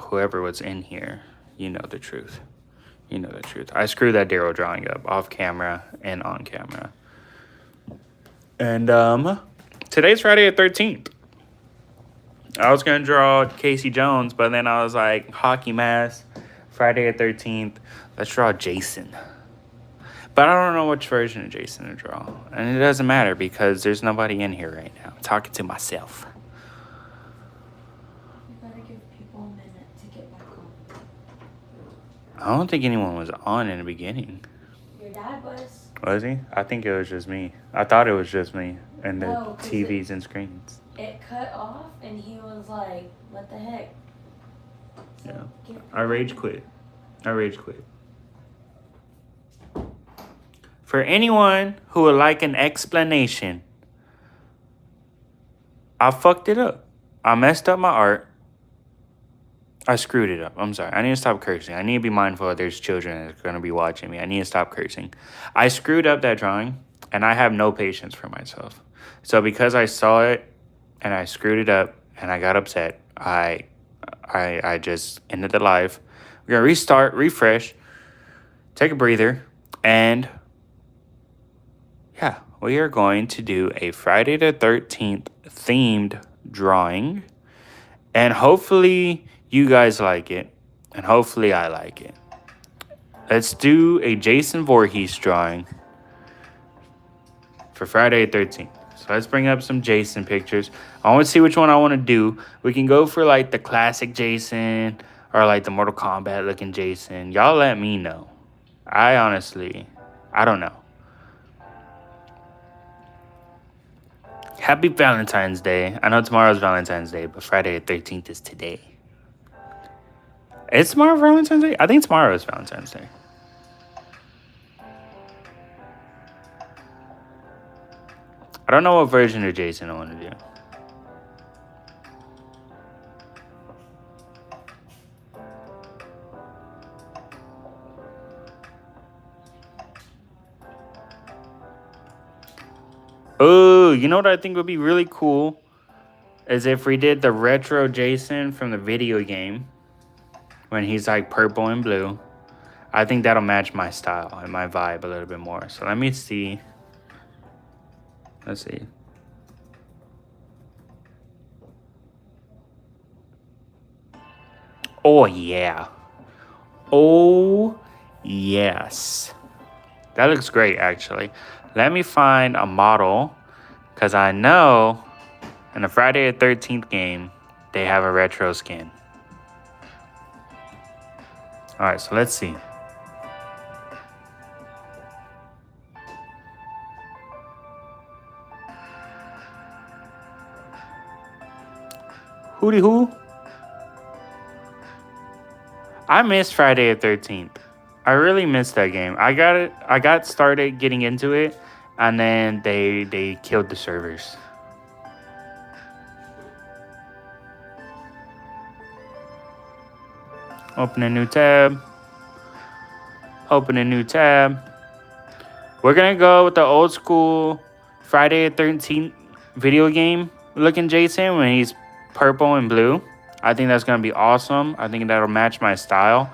whoever was in here, you know the truth. You know the truth. I screwed that Daryl drawing up off camera and on camera. And today's Friday the 13th. I was gonna draw Casey Jones, but then I was like, hockey mask, Friday the 13th. Let's draw Jason. But I don't know which version of Jason to draw. And it doesn't matter because there's nobody in here right now. I'm talking to myself. You gotta give people a minute to get back on. I don't think anyone was on in the beginning. Your dad was. Was he? I think it was just me. I thought it was just me and the No, 'cause TVs and screens. It cut off and he was like, what the heck? So Yeah. give I rage quit. I rage quit. For anyone who would like an explanation, I fucked it up. I messed up my art. I screwed it up. I'm sorry. I need to stop cursing. I need to be mindful that there's children that's going to be watching me. I need to stop cursing. I screwed up that drawing, and I have no patience for myself. So because I saw it, and I screwed it up, and I got upset, I just ended the live. We're going to restart, refresh, take a breather, and yeah, we are going to do a Friday the 13th themed drawing. And hopefully you guys like it. And hopefully I like it. Let's do a Jason Voorhees drawing for Friday the 13th. So let's bring up some Jason pictures. I want to see which one I want to do. We can go for like the classic Jason or like the Mortal Kombat looking Jason. Y'all let me know. I don't know. Happy Valentine's Day. I know tomorrow's Valentine's Day, but Friday the 13th is today. Is tomorrow Valentine's Day? I think tomorrow is Valentine's Day. I don't know what version of Jason I want to do. Oh, you know what I think would be really cool? Is if we did the retro Jason from the video game. When he's like purple and blue. I think that'll match my style and my vibe a little bit more. So let me see. Let's see. Oh, yeah. Oh, yes. That looks great, actually. Let me find a model. Because I know in the Friday the 13th game, they have a retro skin. Alright, so let's see. Hootie hoo. I missed Friday the 13th. I really missed that game. I got started getting into it, and then they killed the servers. Open a new tab. Open a new tab. We're gonna go with the old school Friday the 13th video game looking Jason when he's purple and blue. I think that's gonna be awesome. I think that'll match my style.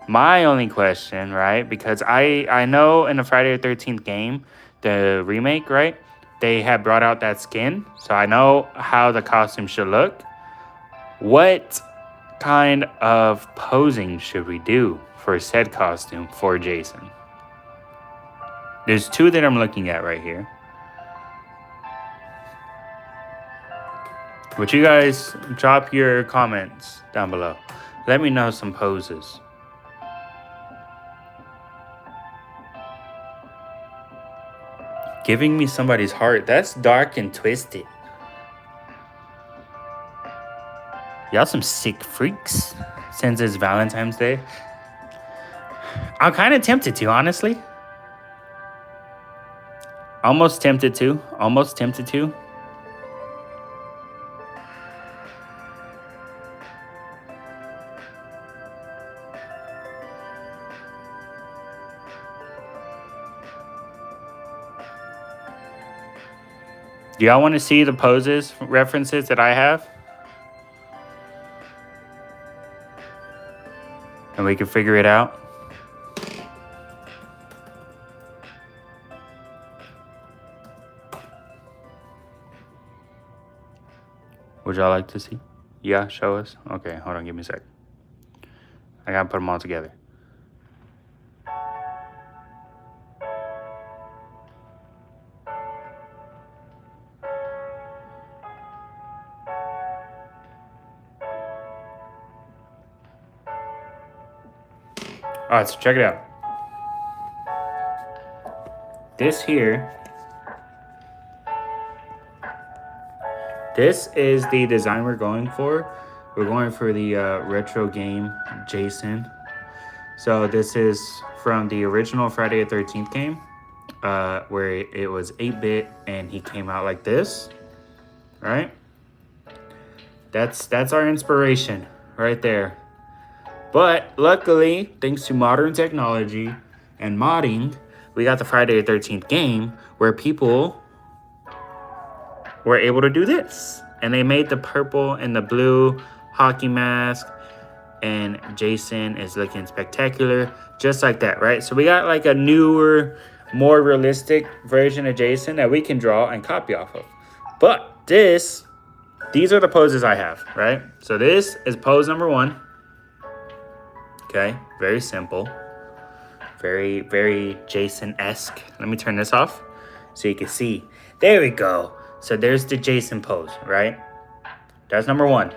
My only question, right? Because I know in the Friday the 13th game, the remake, right? They had brought out that skin. So I know how the costume should look. What kind of posing should we do for said costume for Jason? There's two that I'm looking at right here. But you guys drop your comments down below. Let me know some poses. Giving me somebody's heart. That's dark and twisted. Y'all some sick freaks. Since it's Valentine's Day. I'm kind of tempted to, honestly. Almost tempted to. Almost tempted to. Do y'all want to see the poses references that I have? and we can figure it out. Would y'all like to see? Yeah, show us. Okay, hold on, give me a sec. I gotta put them all together. All right, so check it out. This here, this is the design we're going for. We're going for the retro game Jason. So this is from the original Friday the 13th game, where it was 8-bit and he came out like this, right? That's our inspiration right there. But luckily, thanks to modern technology and modding, we got the Friday the 13th game where people were able to do this. And they made the purple and the blue hockey mask, and Jason is looking spectacular, just like that, right? So we got like a newer, more realistic version of Jason that we can draw and copy off of. But these are the poses I have, right? So this is pose number 1. Okay, very simple. Very, very Jason-esque. Let me turn this off so you can see. There we go. So there's the Jason pose, right? That's number 1.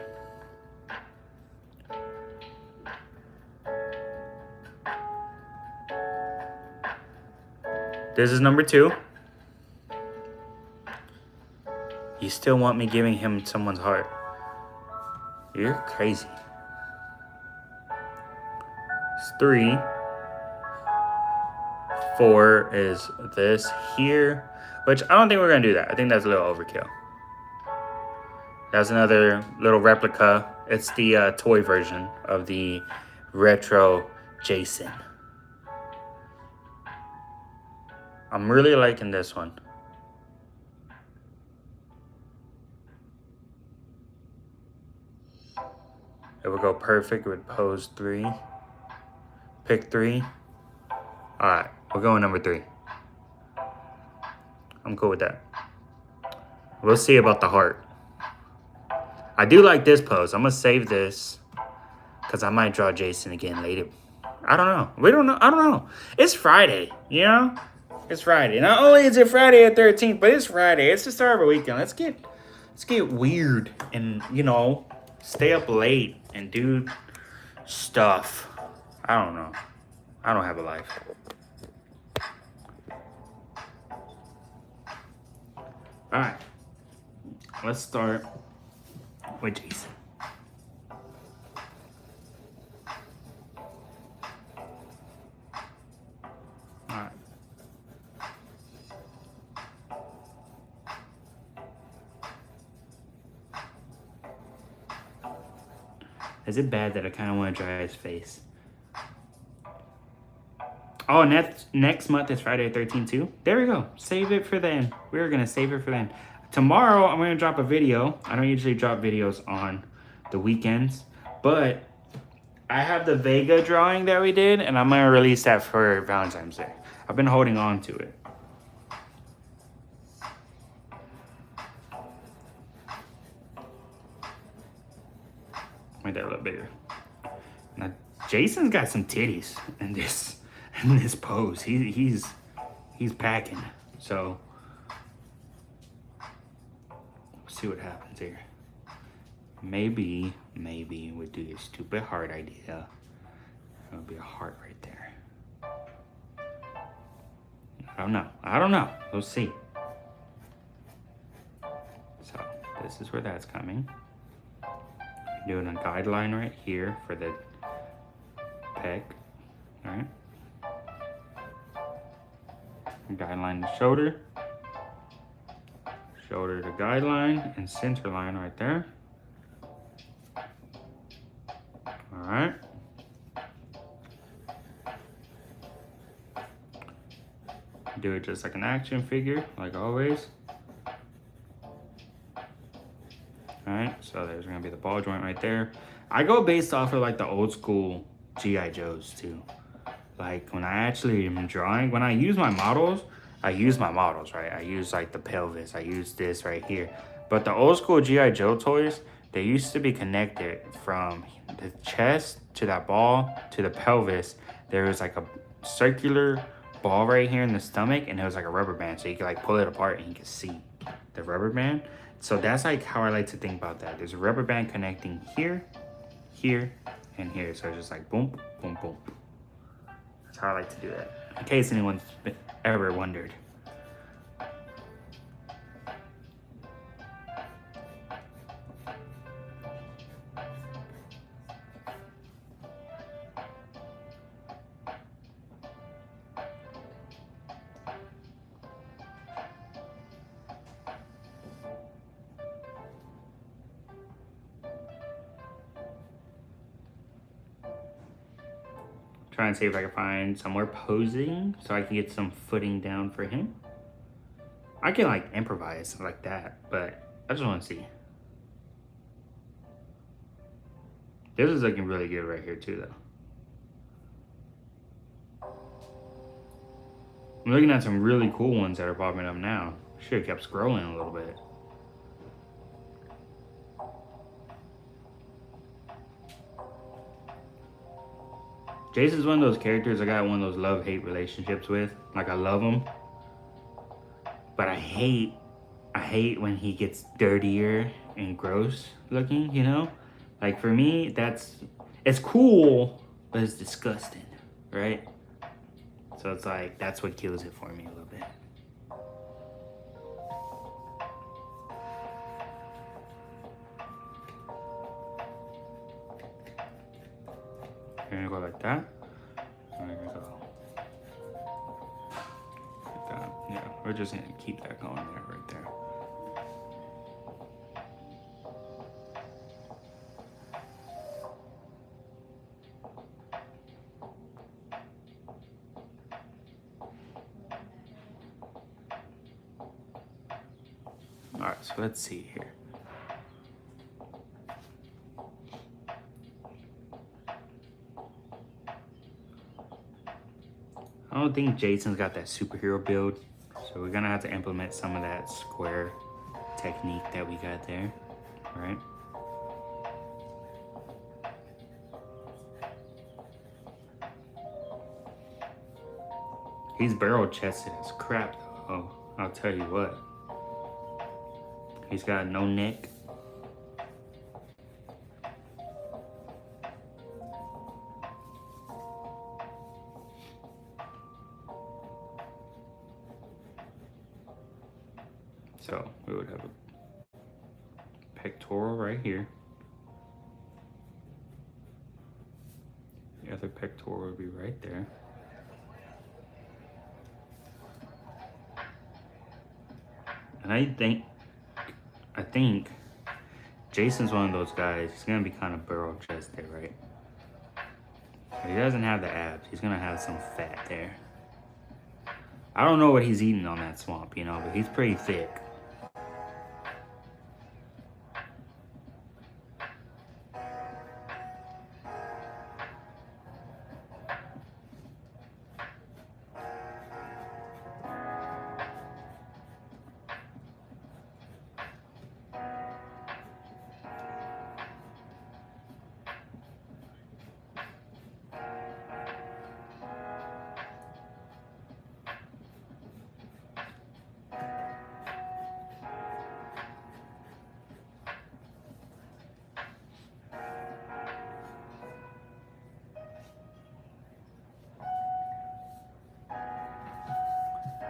This is number 2. You still want me giving him someone's heart? You're crazy. It's 3. 4 is this here, which I don't think we're gonna do that. I think that's a little overkill. That's another little replica. It's the toy version of the retro Jason. I'm really liking this one. It would go perfect with pose 3. Pick 3. Alright, we're going number 3. I'm cool with that. We'll see about the heart. I do like this pose. I'm gonna save this because I might draw Jason again later. I don't know. We don't know. I don't know. It's Friday, you know? It's Friday. Not only is it Friday the 13th, but it's Friday. It's the start of a weekend. Let's get weird and, you know, stay up late and do stuff. I don't know. I don't have a life. All right. Let's start with Jason. All right. Is it bad that I kind of want to draw his face? Oh, next month is Friday the 13th too. There we go. Save it for then. We're going to save it for then. Tomorrow, I'm going to drop a video. I don't usually drop videos on the weekends, but I have the Vega drawing that we did, and I'm going to release that for Valentine's Day. I've been holding on to it. Make that a little bigger. Now, Jason's got some titties in this pose. He's packing. So we'll see what happens here. Maybe we do this stupid heart idea. There'll be a heart right there. I don't know. We'll see. So this is where that's coming. Doing a guideline right here for the pec. All right. Guideline to shoulder. Shoulder to guideline and center line right there. All right. Do it just like an action figure, like always. All right, so there's gonna be the ball joint right there. I go based off of like the old school G.I. Joes too. Like when I actually am drawing, when I use my models, right? I use like the pelvis, I use this right here. But the old school G.I. Joe toys, they used to be connected from the chest to that ball to the pelvis. There was like a circular ball right here in the stomach, and it was like a rubber band. So you could like pull it apart and you could see the rubber band. So that's like how I like to think about that. There's a rubber band connecting here, here, and here. So it's just like boom, boom, boom. That's how I like to do that. In case anyone's ever wondered. Try and see if I can find somewhere posing so I can get some footing down for him. I can like improvise like that, but I just want to see. This is looking really good right here too though. I'm looking at some really cool ones that are popping up now. Should have kept scrolling a little bit. Jason's one of those characters I got one of those love-hate relationships with. Like I love him, but I hate when he gets dirtier and gross looking, you know? Like for me, it's cool, but it's disgusting, right? So it's like, that's what kills it for me a little bit. We're gonna go like that. We're gonna go like that. Yeah, we're just gonna keep that going there, right there. All right, so let's see here. I don't think Jason's got that superhero build, so we're gonna have to implement some of that square technique that we got there, right? He's barrel chested as crap though, I'll tell you what. He's got no neck. So we would have a pectoral right here. The other pectoral would be right there. And I think Jason's one of those guys, he's gonna be kind of barrel chested, right? He doesn't have the abs, he's gonna have some fat there. I don't know what he's eating on that swamp, you know, but he's pretty thick.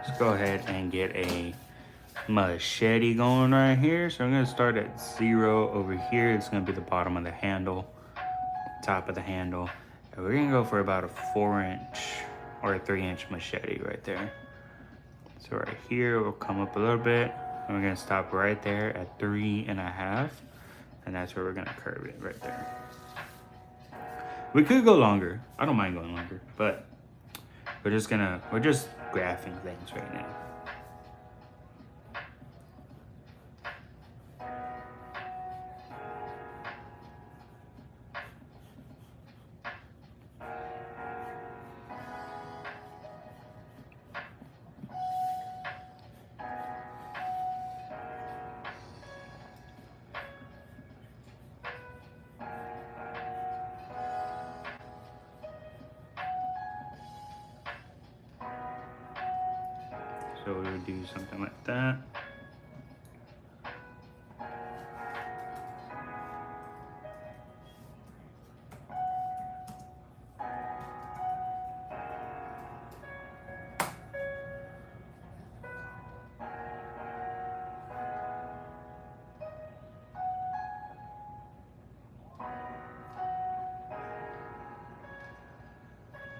Let's go ahead and get a machete going right here. So I'm gonna start at 0 over here. It's gonna be the bottom of the handle, top of the handle. And we're gonna go for about a 4-inch or a 3-inch machete right there. So right here, we'll come up a little bit. And we're gonna stop right there at 3.5. And that's where we're gonna curve it right there. We could go longer. I don't mind going longer, but we're just graphing things right now. So we'll do something like that.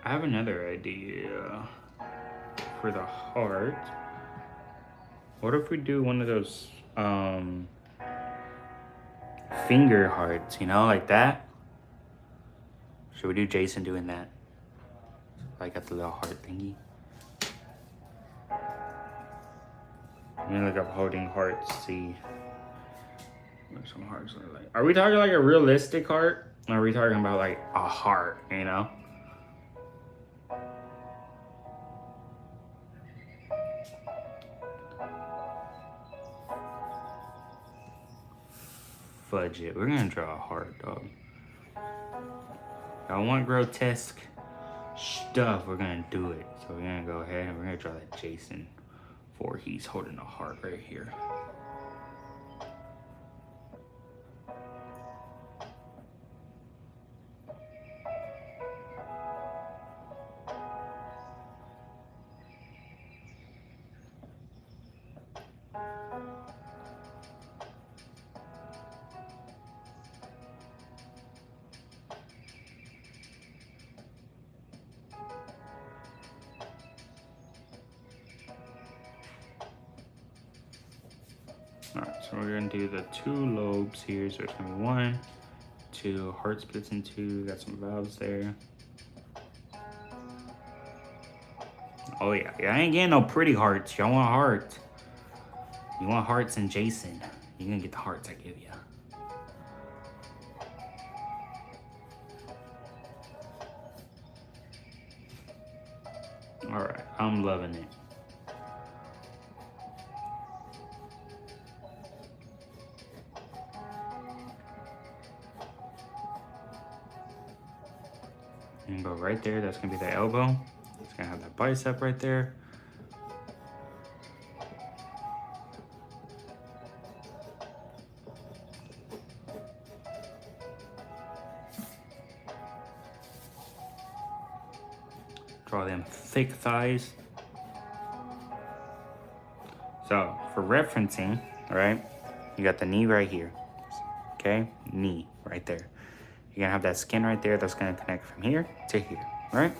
I have another idea for the heart. What if we do one of those finger hearts, you know, like that? Should we do Jason doing that? Like at the little heart thingy? I'm gonna look up holding hearts, see what some hearts look like. Are we talking like a realistic heart? Or are we talking about like a heart, you know? Fudge it. We're gonna draw a heart, dog. I want grotesque stuff. We're gonna do it. So we're gonna go ahead and we're gonna draw that Jason Voorhees holding a heart right here. Alright, so we're gonna do the two lobes here. So it's gonna be 1, 2, heart splits in 2, got some valves there. Oh yeah, I ain't getting no pretty hearts. Y'all want hearts. You want hearts and Jason. You're gonna get the hearts I give you. Alright, I'm loving it. And go right there, that's gonna be the elbow. It's gonna have that bicep right there. Draw them thick thighs. So for referencing, all right, you got the knee right here. Okay, knee right there. You're gonna have that skin right there that's gonna connect from here to here, right?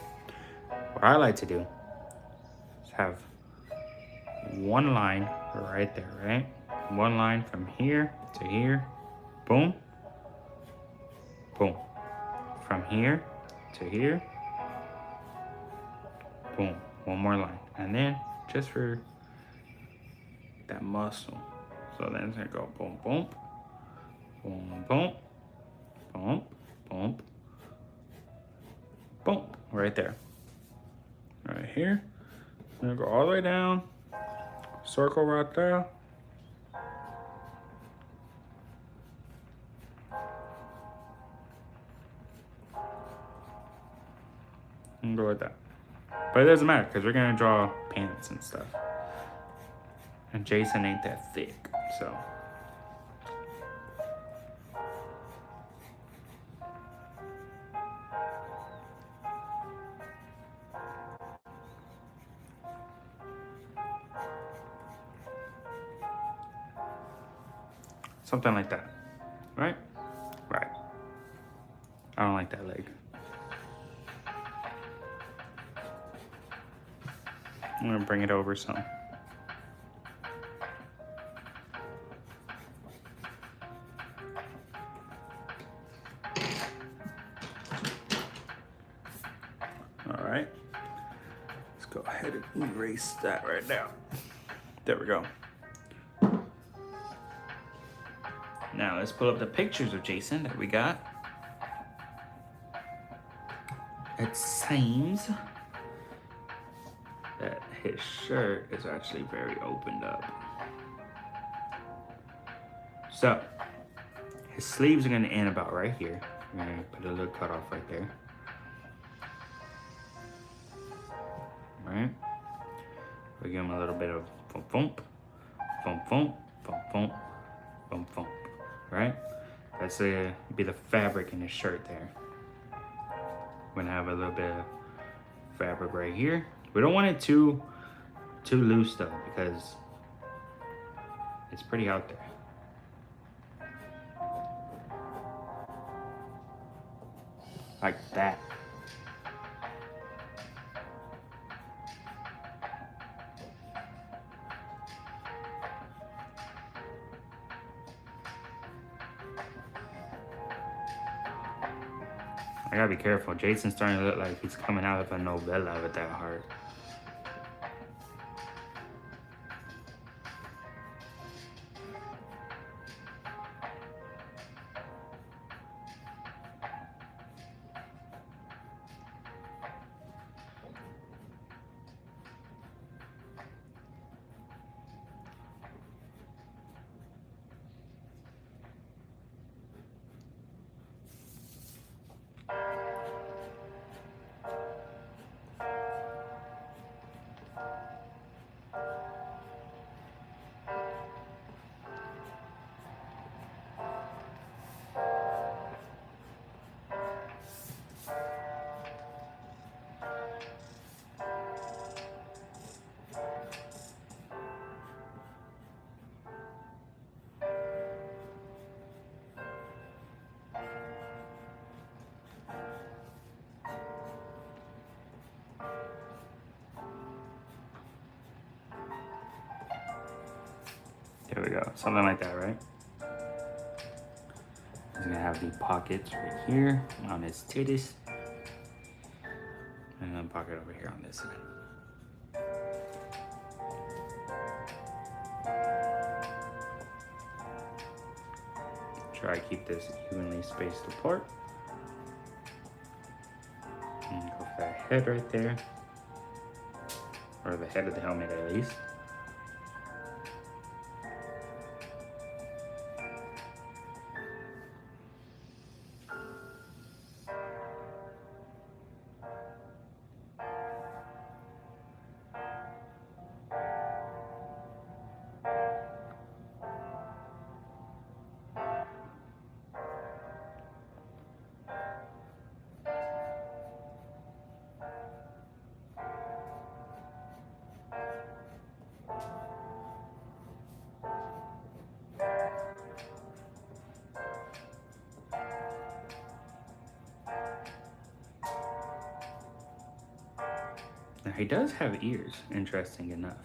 What I like to do is have one line right there, right? One line from here to here, boom, boom. From here to here, boom, one more line. And then just for that muscle. So then it's gonna go boom, boom, boom, boom, boom, boom, boom, right there. Right here. I'm gonna go all the way down, circle right there. And go like that. But it doesn't matter because we're gonna draw pants and stuff. And Jason ain't that thick, so. Something like that, right? Right. I don't like that leg. I'm gonna bring it over some. All right, let's go ahead and erase that right now. There we go. Now let's pull up the pictures of Jason that we got. It seems that his shirt is actually very opened up. So his sleeves are gonna end about right here. I'm gonna put a little cutoff right there. Right? We give him a little bit of thump thump, thump thump, thump thump, thump thump. Right? That's be the fabric in his shirt there. We're gonna have a little bit of fabric right here. We don't want it too loose though, because it's pretty out there. Like that. I gotta be careful. Jason's starting to look like he's coming out of a novella with that heart. There we go, something like that, right? He's gonna have the pockets right here on his titties. And then pocket over here on this side. Try to keep this evenly spaced apart. And go for that head right there. Or the head of the helmet at least. Now he does have ears, interesting enough,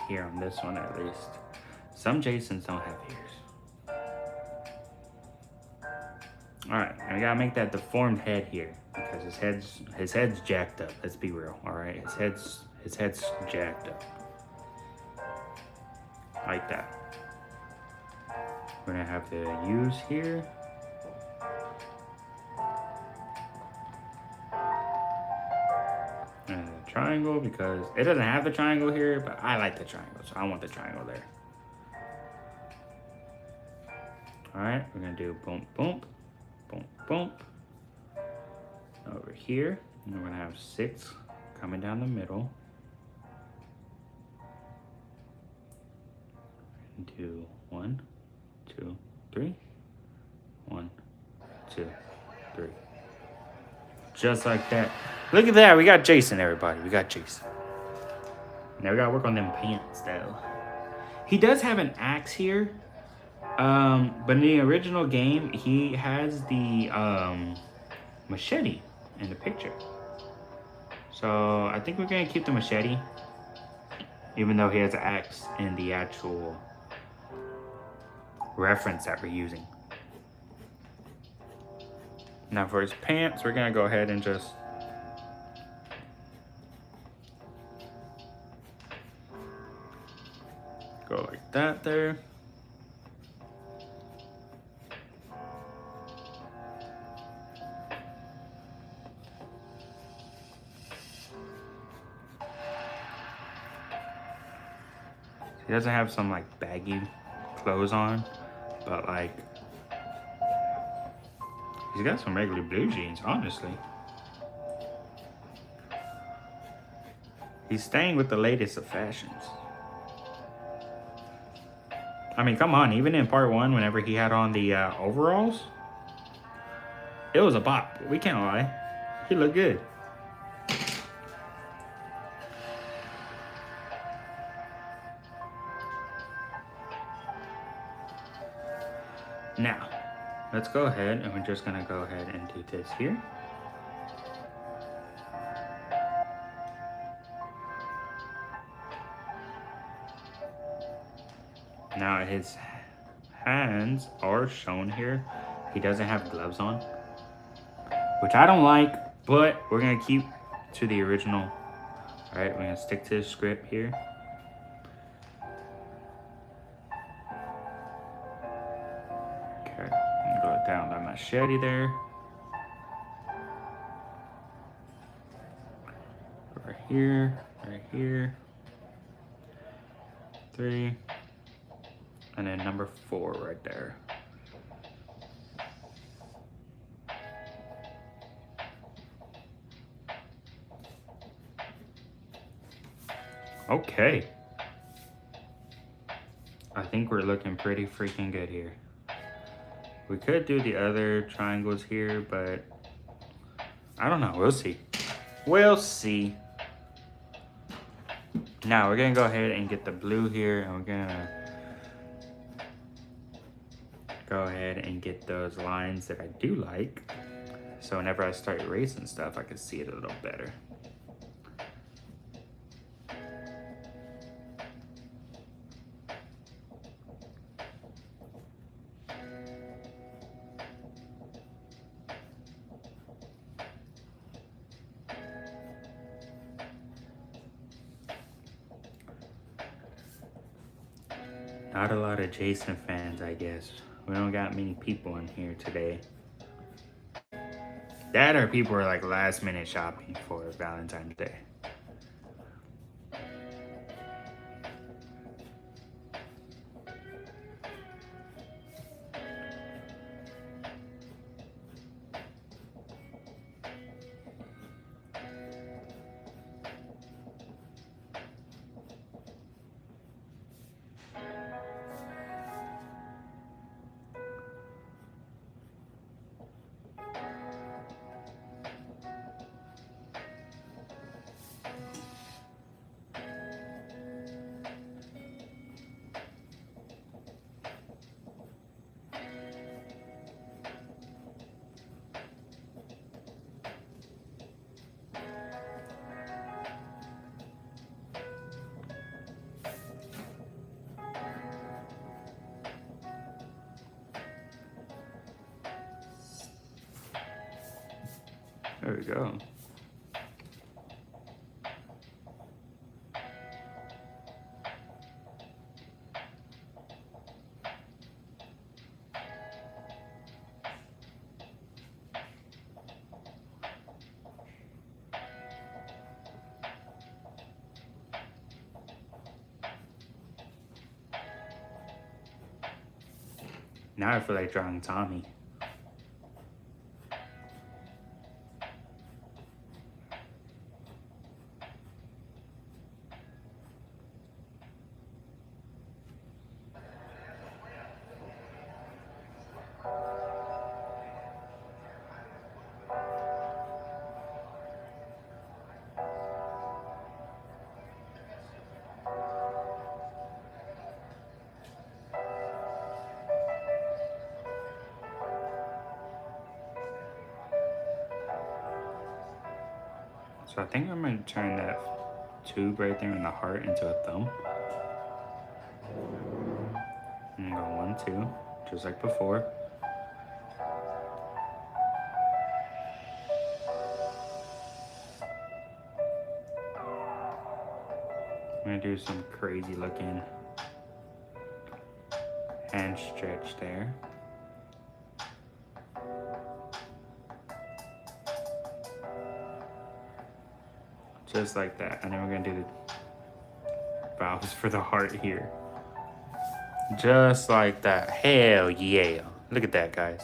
here on this one at least. Some Jasons don't have ears. Alright, and we gotta make that deformed head here, because his head's jacked up, let's be real, alright? His head's jacked up. Like that. We're gonna have the U's here. And a triangle, because it doesn't have the triangle here, but I like the triangle, so I want the triangle there. Alright, we're gonna do boom, boom, boom, boom. Over here, and we're gonna have 6 coming down the middle. And do 1, 2, 3. 1, 2, 3. Just like that. Look at that. We got Jason, everybody. We got Jason. Now we gotta work on them pants, though. He does have an axe here. But in the original game, he has the machete in the picture. So I think we're gonna keep the machete, even though he has an axe in the actual reference that we're using. Now for his pants, we're gonna go ahead and just go like that there. He doesn't have some like baggy clothes on, but like he's got some regular blue jeans, honestly. He's staying with the latest of fashions. I mean, come on. Even in part 1, whenever he had on the overalls, it was a bop. We can't lie. He looked good. Now, let's go ahead and we're just going to go ahead and do this here. Now his hands are shown here. He doesn't have gloves on, which I don't like, but we're going to keep to the original. All right, we're going to stick to the script here. Okay, I'm going to go down that machete there. Right here, right here. 3. And then number 4 right there. Okay. I think we're looking pretty freaking good here. We could do the other triangles here, but I don't know. We'll see. We'll see. Now we're gonna go ahead and get the blue here, and we're gonna go ahead and get those lines that I do like. So whenever I start erasing stuff, I can see it a little better. Not a lot of Jason fans, I guess. We don't got many people in here today. That or people are like last minute shopping for Valentine's Day. There we go. Now I feel like drawing Tommy. So I think I'm going to turn that tube right there in the heart into a thumb. And go 1, 2, just like before. I'm going to do some crazy looking hand stretch there. Just like that. And then we're gonna do the valves for the heart here. Just like that. Hell yeah. Look at that, guys.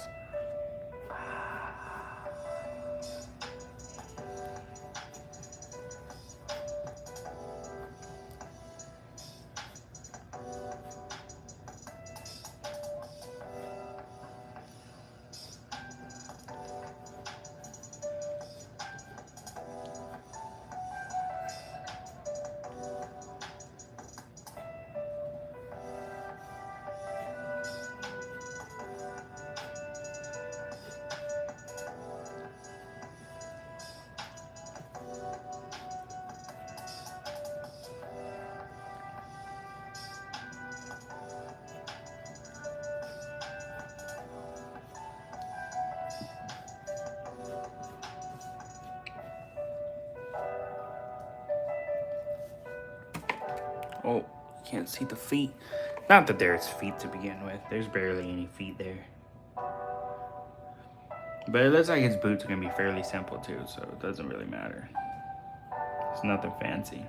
Oh, you can't see the feet. Not that there's feet to begin with. There's barely any feet there. But it looks like his boots are going to be fairly simple too, so it doesn't really matter. It's nothing fancy.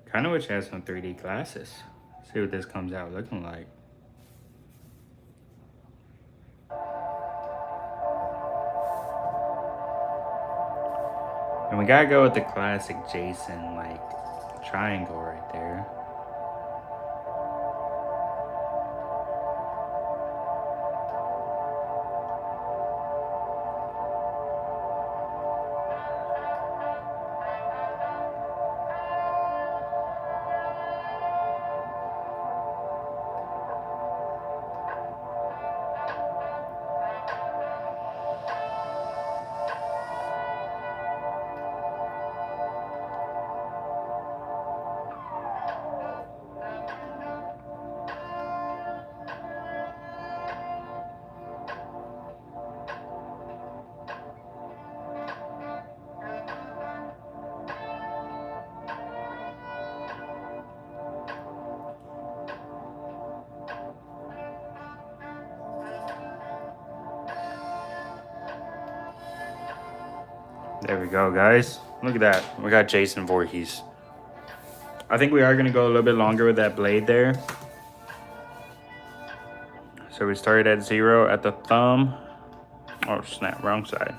Kind of wish I had some 3D glasses. See what this comes out looking like. And we gotta go with the classic Jason, like, triangle right there. There we go, guys. Look at that. We got Jason Voorhees. I think we are going to go a little bit longer with that blade there. So we started at 0 at the thumb. Oh, snap. Wrong side.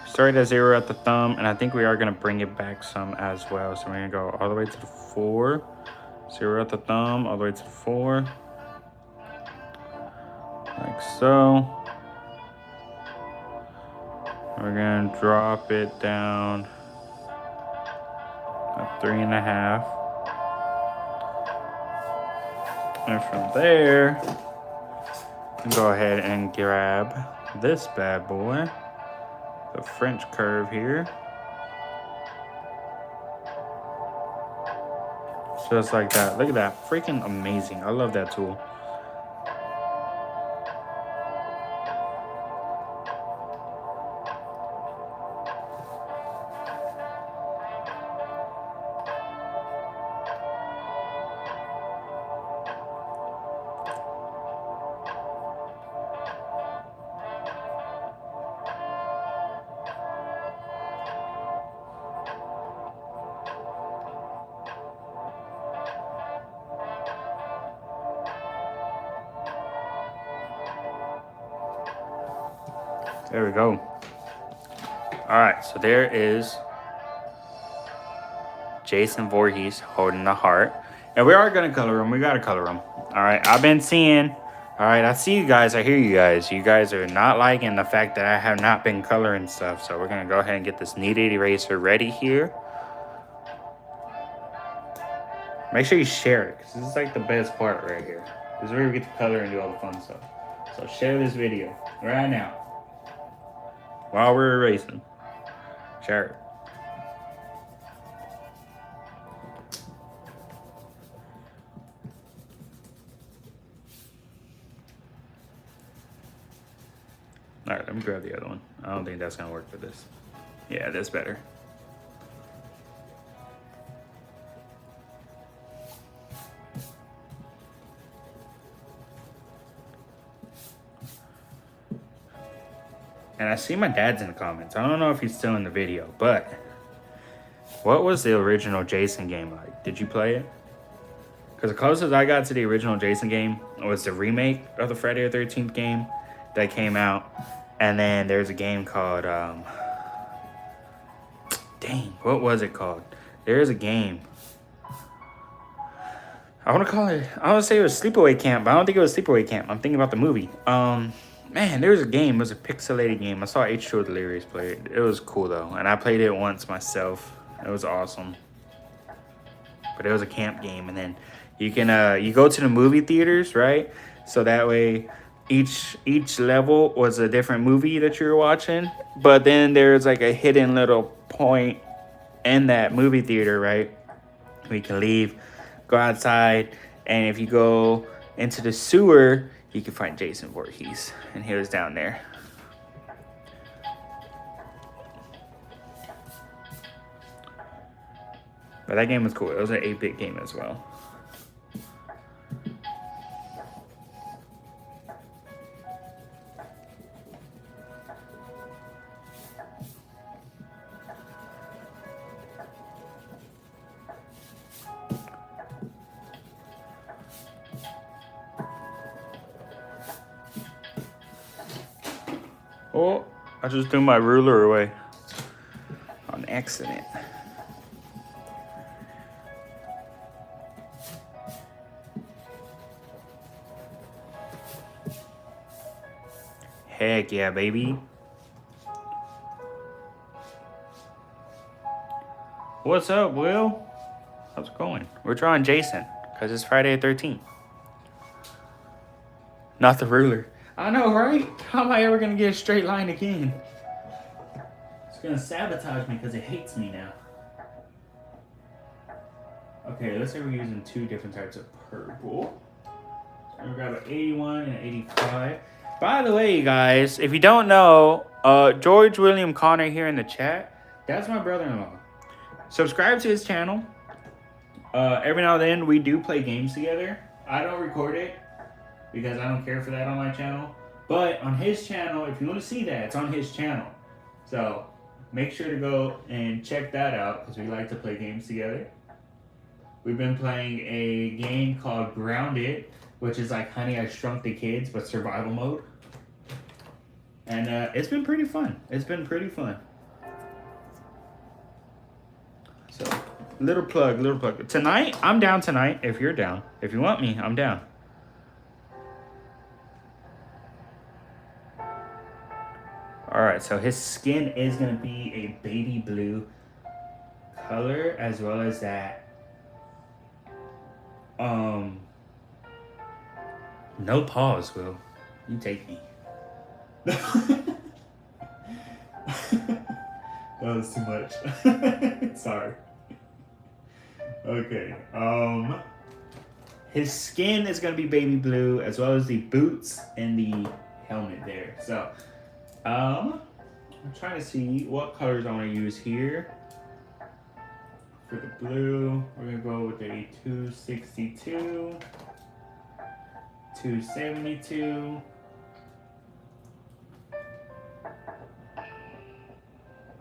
Started at 0 at the thumb, and I think we are going to bring it back some as well. So we're going to go all the way to the 4. 0 at the thumb, all the way to the 4. Like so. We're going to drop it down at 3.5. And from there, go ahead and grab this bad boy, the French curve here. Just like that. Look at that. Freaking amazing. I love that tool. There we go. All right, so there is Jason Voorhees holding the heart. And we are going to color him. We got to color him. All right, I've been seeing. All right, I see you guys. I hear you guys. You guys are not liking the fact that I have not been coloring stuff. So we're going to go ahead and get this kneaded eraser ready here. Make sure you share it, because this is like the best part right here. This is where we get to color and do all the fun stuff. So share this video right now. While we're erasing. Share it. Alright, let me grab the other one. I don't think that's going to work for this. Yeah, that's better. And I see my dad's in the comments. I don't know if he's still in the video, but what was the original Jason game like? Did you play it? Because the closest I got to the original Jason game was the remake of the Friday the 13th game that came out. And then there's a game called Dang, what was it called? There's a game. I want to call it. I want to say it was Sleepaway Camp, but I don't think it was Sleepaway Camp. I'm thinking about the movie. Man, there was a game. It was a pixelated game. I saw H2O Delirious play it. It was cool though, and I played it once myself. It was awesome. But it was a camp game, and then you can you go to the movie theaters, right? So that way, each level was a different movie that you were watching. But then there's like a hidden little point in that movie theater, right? We can leave, go outside, and if you go into the sewer, you can find Jason Voorhees, and he was down there. But that game was cool. It was an 8-bit game as well. Oh, I just threw my ruler away on accident. Heck yeah, baby. What's up, Will? How's it going? We're drawing Jason because it's Friday the 13th. Not the ruler. I know, right? How am I ever going to get a straight line again? It's going to sabotage me because it hates me now. Okay, let's say we're using 2 different types of purple. So I'm going to grab an 81 and an 85. By the way, you guys, if you don't know, George William Connor here in the chat, that's my brother-in-law. Subscribe to his channel. Every now and then, we do play games together. I don't record it because I don't care for that on my channel. But on his channel, if you want to see that, it's on his channel. So make sure to go and check that out because we like to play games together. We've been playing a game called Grounded, which is like Honey, I Shrunk the Kids, but survival mode. And it's been pretty fun. It's been pretty fun. So, little plug. Tonight, I'm down tonight if you're down. If you want me, I'm down. Alright, so his skin is going to be a baby blue color as well as that. No pause, Will. You take me. That was too much. Sorry. Okay. His skin is gonna be baby blue, as well as the boots and the helmet there. So, I'm trying to see what colors I want to use here. For the blue, we're gonna go with a 262, 272.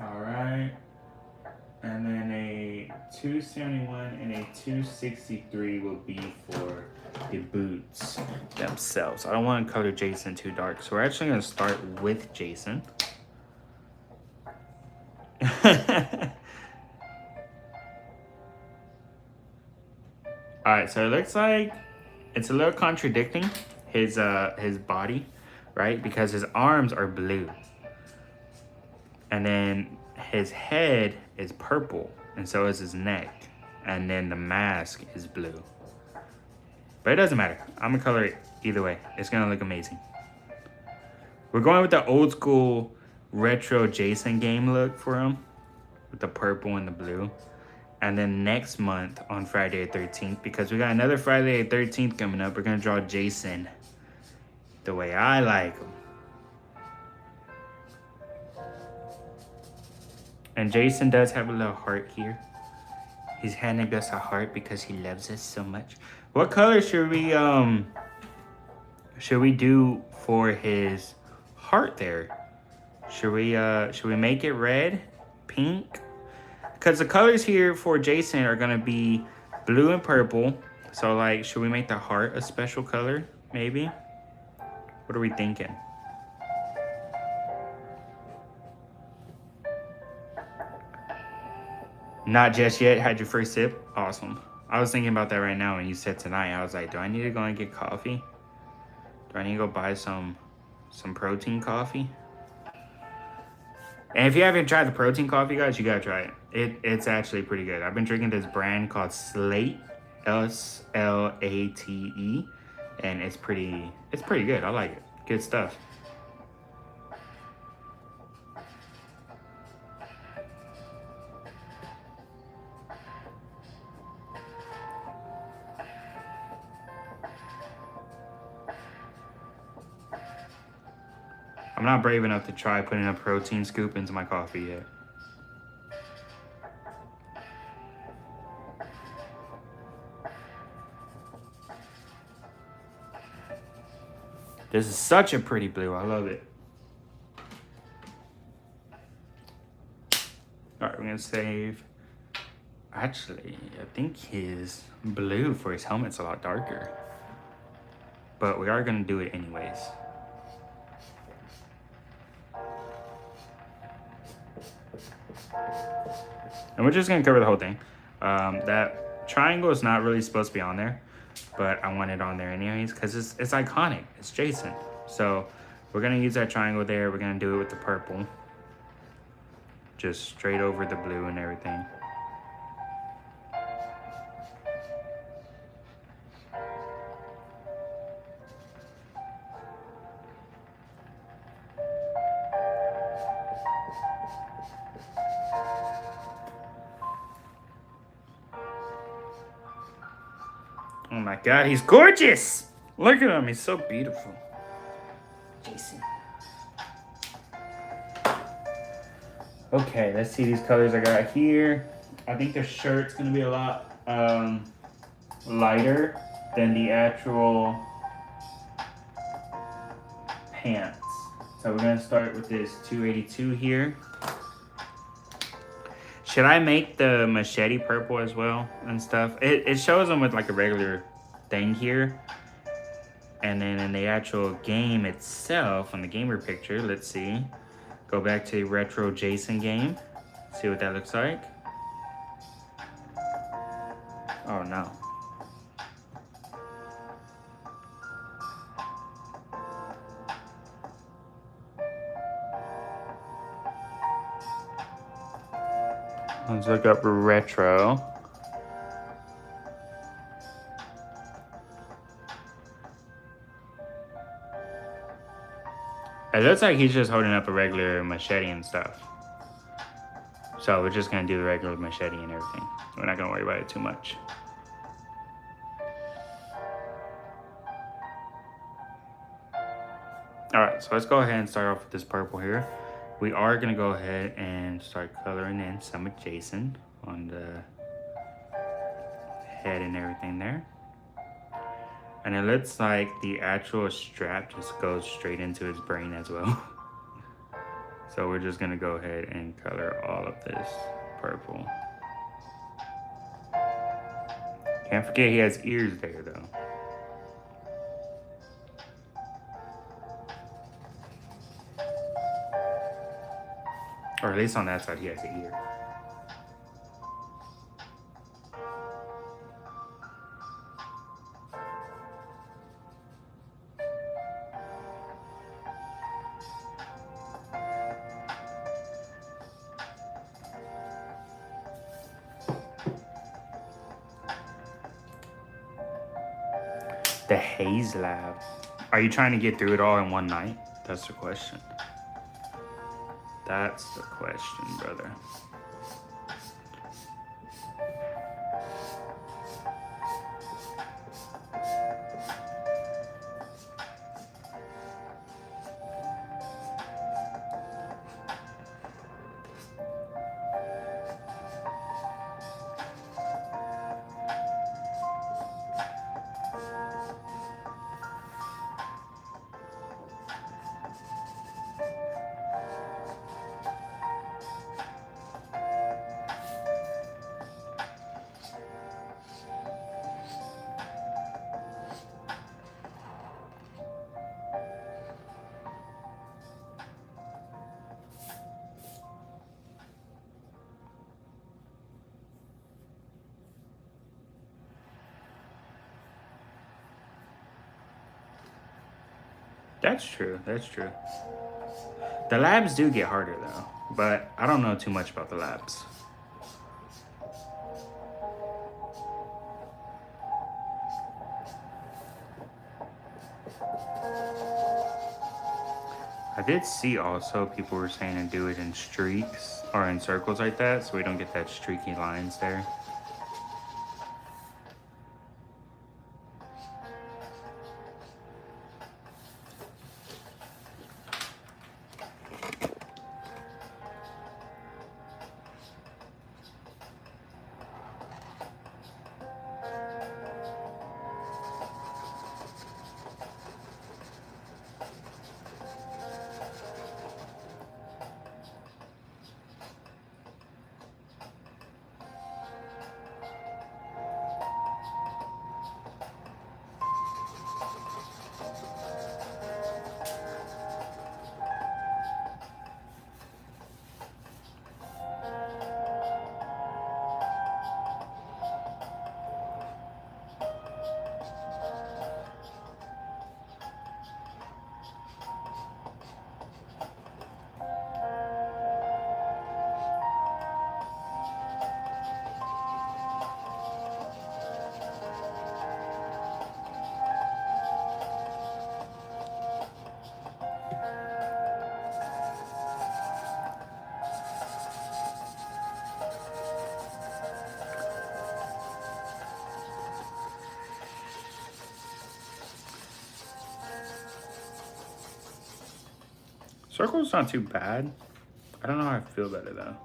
Alright, and then a 271 and a 263 will be for the boots themselves. I don't want to color Jason too dark, so we're actually going to start with Jason. Alright, so it looks like it's a little contradicting his body, right? Because his arms are blue. And then his head is purple, and so is his neck. And then the mask is blue. But it doesn't matter. I'm gonna color it either way. It's gonna look amazing. We're going with the old school retro Jason game look for him, with the purple and the blue. And then next month on Friday the 13th, because we got another Friday the 13th coming up, we're gonna draw Jason the way I like him. And Jason does have a little heart here. He's handing us a heart because he loves us so much. What color should we do for his heart there? Should we make it red, pink? Because the colors here for Jason are gonna be blue and purple. So like, should we make the heart a special color? Maybe. What are we thinking? Not just yet. Had your first sip. Awesome. I was thinking about that right now when you said tonight. I was like, do I need to go and get coffee? Do I need to go buy some protein coffee? And if you haven't tried the protein coffee, guys, you gotta try it. It's actually pretty good. I've been drinking this brand called Slate, Slate, and it's pretty good. I like it. Good stuff. I'm not brave enough to try putting a protein scoop into my coffee yet. This is such a pretty blue. I love it. All right, we're gonna save. Actually, I think his blue for his helmet's a lot darker. But we are gonna do it anyways. And we're just gonna cover the whole thing. That triangle is not really supposed to be on there, but I want it on there anyways because it's iconic. It's Jason. So we're gonna use that triangle there. We're gonna do it with the purple. Just straight over the blue and everything. Oh my God, he's gorgeous! Look at him, he's so beautiful. Jason. Okay, let's see these colors I got here. I think the shirt's gonna be a lot lighter than the actual pants. So we're gonna start with this 282 here. Should I make the machete purple as well and stuff? It shows them with like a regular thing here. And then in the actual game itself, on the gamer picture, let's see. Go back to the retro Jason game. See what that looks like. Oh no. Let's look up retro. It looks like he's just holding up a regular machete and stuff. So we're just gonna do the regular machete and everything. We're not gonna worry about it too much. All right, so let's go ahead and start off with this purple here. We are gonna go ahead and start coloring in some of Jason on the head and everything there. And it looks like the actual strap just goes straight into his brain as well. So we're just gonna go ahead and color all of this purple. Can't forget he has ears there though. Or at least on that side he has an ear. The Haze Lab. Are you trying to get through it all in one night? That's the question. That's the question, brother. That's true. That's true. The labs do get harder though, but I don't know too much about the labs. I did see also people were saying to do it in streaks or in circles like that so we don't get that streaky lines there. Circle's not too bad. I don't know how I feel about it though.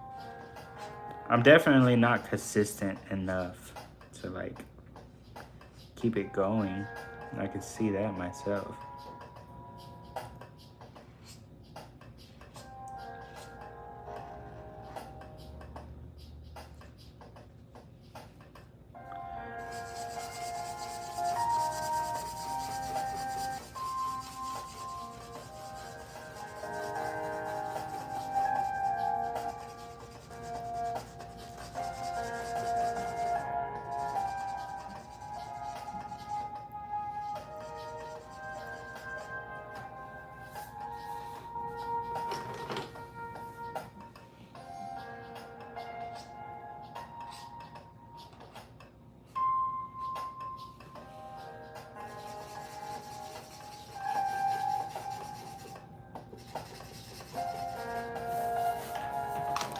I'm definitely not consistent enough to like keep it going. I can see that myself.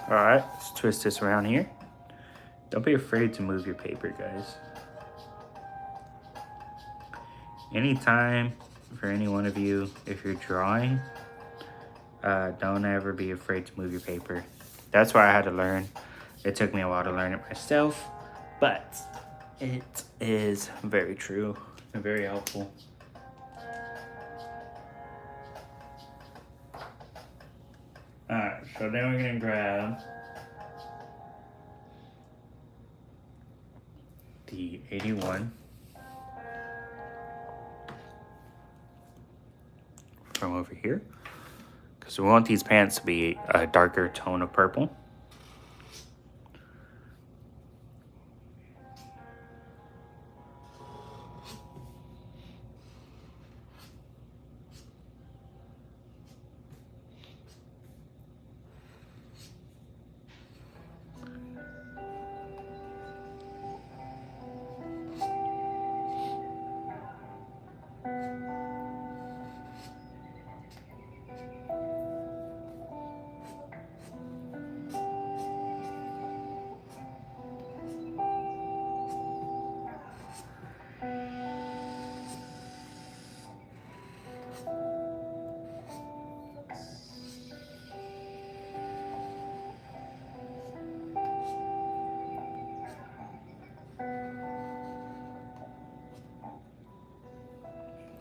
All right, let's twist this around here. Don't be afraid to move your paper, guys. Anytime for any one of you, if you're drawing, don't ever be afraid to move your paper. That's why I had to learn. It took me a while to learn it myself, but it is very true and very helpful. Alright, so then we're gonna grab the 81 from over here, because we want these pants to be a darker tone of purple.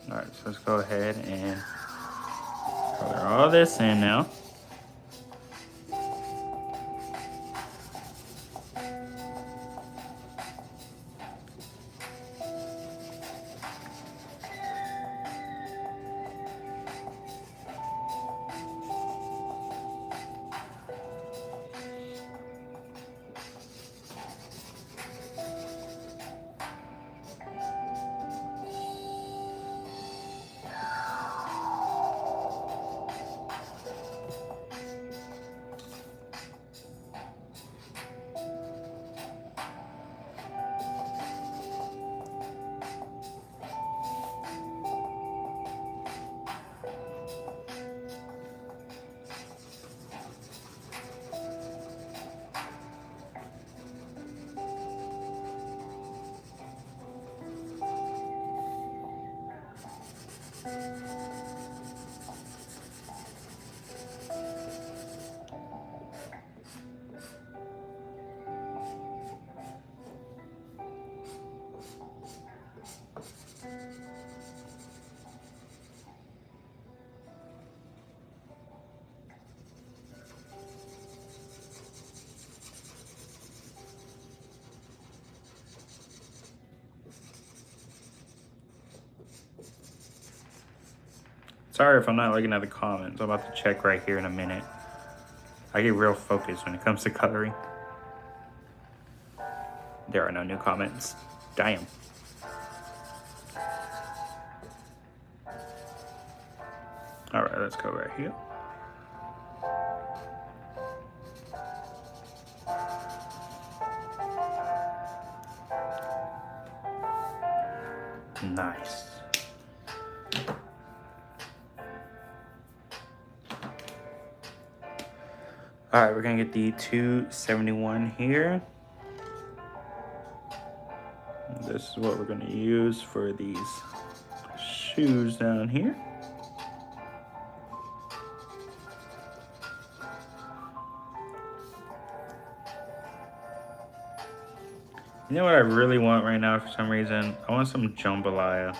All right, so let's go ahead and color all this in now. Sorry if I'm not looking at the comments. I'm about to check right here in a minute. I get real focused when it comes to coloring. There are no new comments. Damn. All right, let's go right here. Nice. All right, we're gonna get the 271 here. This is what we're gonna use for these shoes down here. You know what I really want right now for some reason? I want some jambalaya.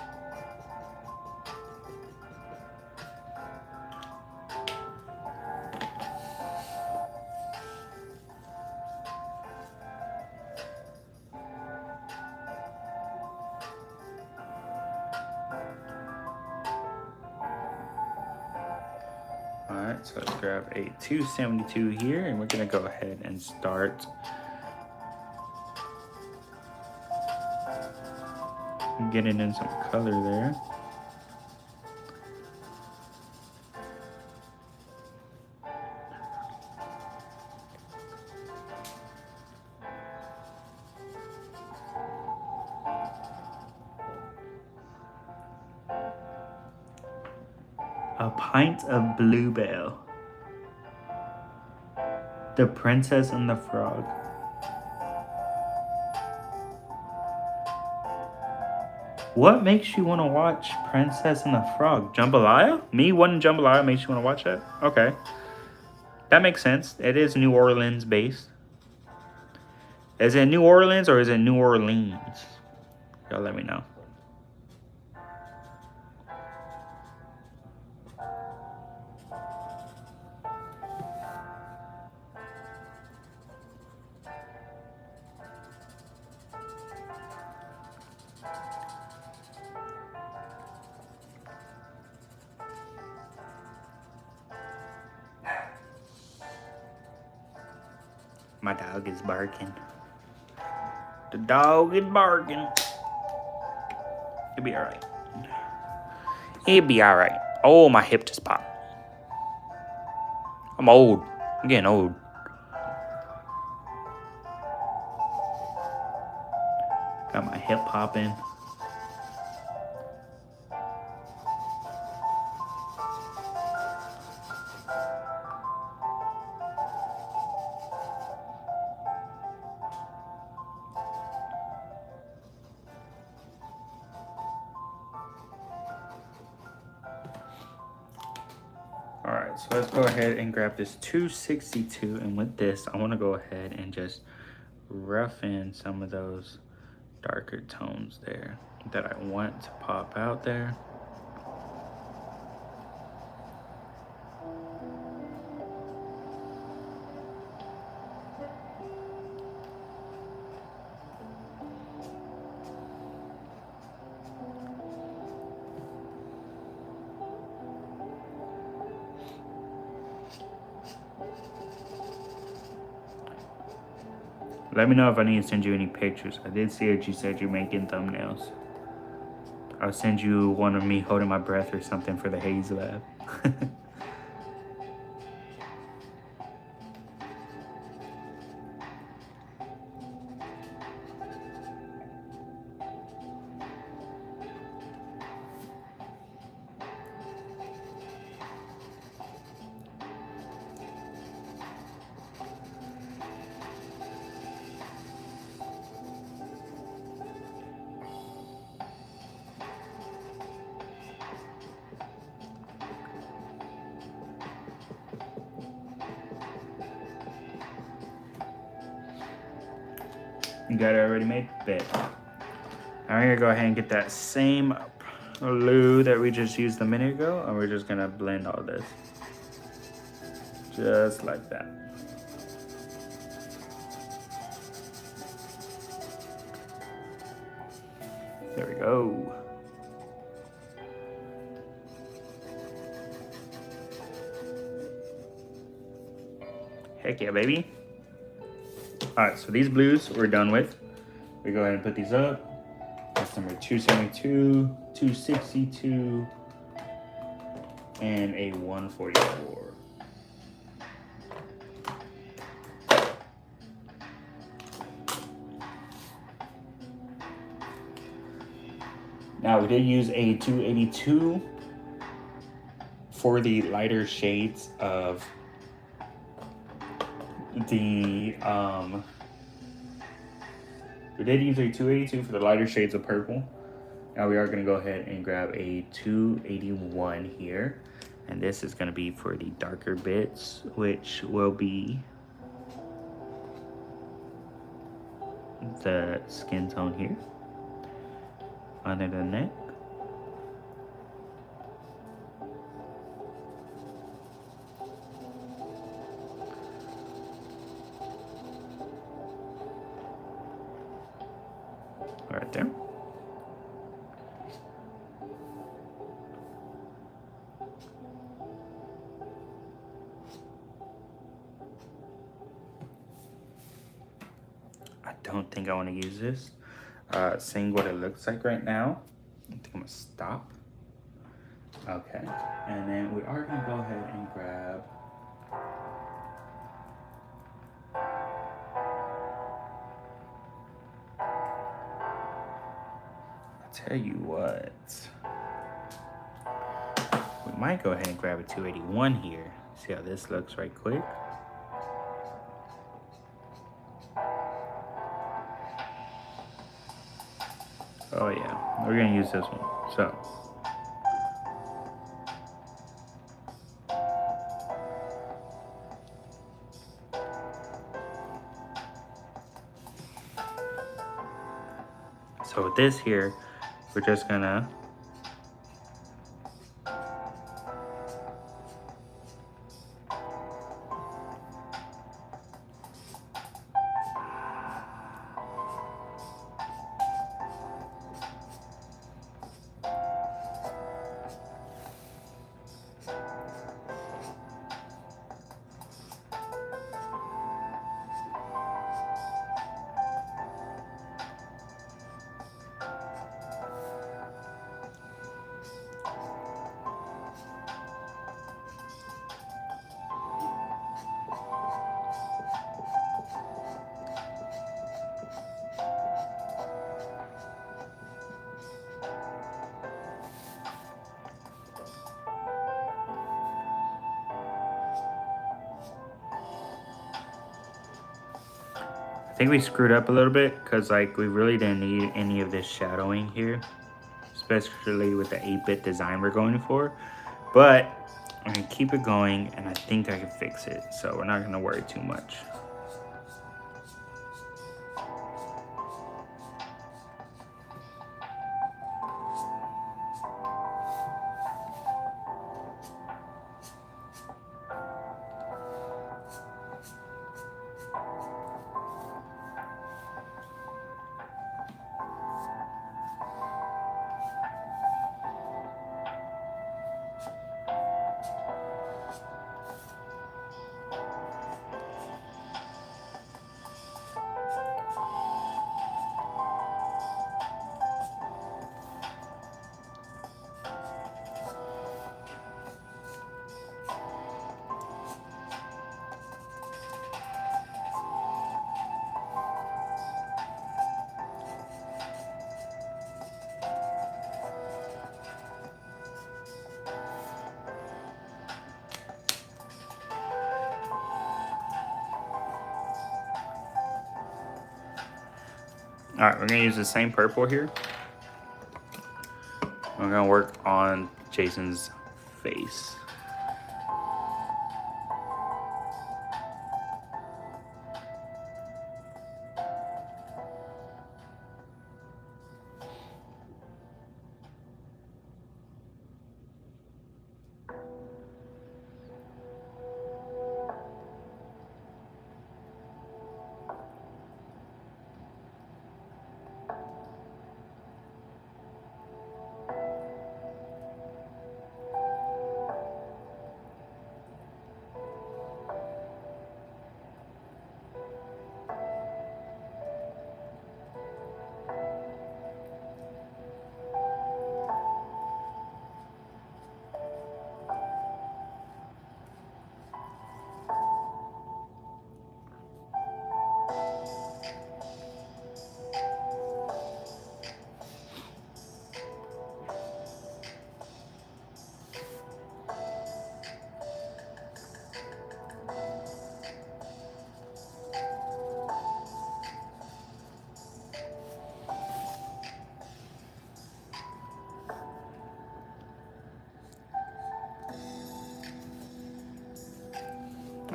Alright, so let's grab a 272 here, and we're gonna go ahead and start getting in some color there. A pint of Bluebell. The Princess and the Frog. What makes you want to watch Princess and the Frog? Jambalaya? Me wanting jambalaya makes you want to watch that? Okay. That makes sense. It is New Orleans based. Is it New Orleans or is it New Orleans? Y'all let me know. My dog is barking. The dog is barking. It'll be alright. It'll be alright. Oh, my hip just popped. I'm old. I'm getting old. Got my hip popping. Alright, so let's go ahead and grab this 262, and with this I want to go ahead and just rough in some of those darker tones there that I want to pop out there. Let me know if I need to send you any pictures. I did see that you said you're making thumbnails. I'll send you one of me holding my breath or something for the Haze Lab. You got it already made? Bet. I'm gonna go ahead and get that same glue that we just used a minute ago, and we're just gonna blend all this. Just like that. There we go. Heck yeah, baby. Alright, so these blues we're done with. We go ahead and put these up. That's number 272, 262, and a 144. Now we did use a 282 for the lighter shades of the we did use a 282 for the lighter shades of purple. Now we are going to go ahead and grab a 281 here, and this is going to be for the darker bits, which will be the skin tone here under the neck. Right there. I don't think I want to use this. Seeing what it looks like right now, I think I'm gonna stop. Okay, and then we are gonna go ahead and grab tell you what, we might go ahead and grab a 281 here. See how this looks right quick. Oh yeah, we're gonna use this one. So with this here, we're just gonna I think we screwed up a little bit because like we really didn't need any of this shadowing here, especially with the 8-bit design we're going for. But I'm gonna keep it going and I think I can fix it. So we're not gonna worry too much. All right, we're gonna use the same purple here. We're gonna work on Jason's face.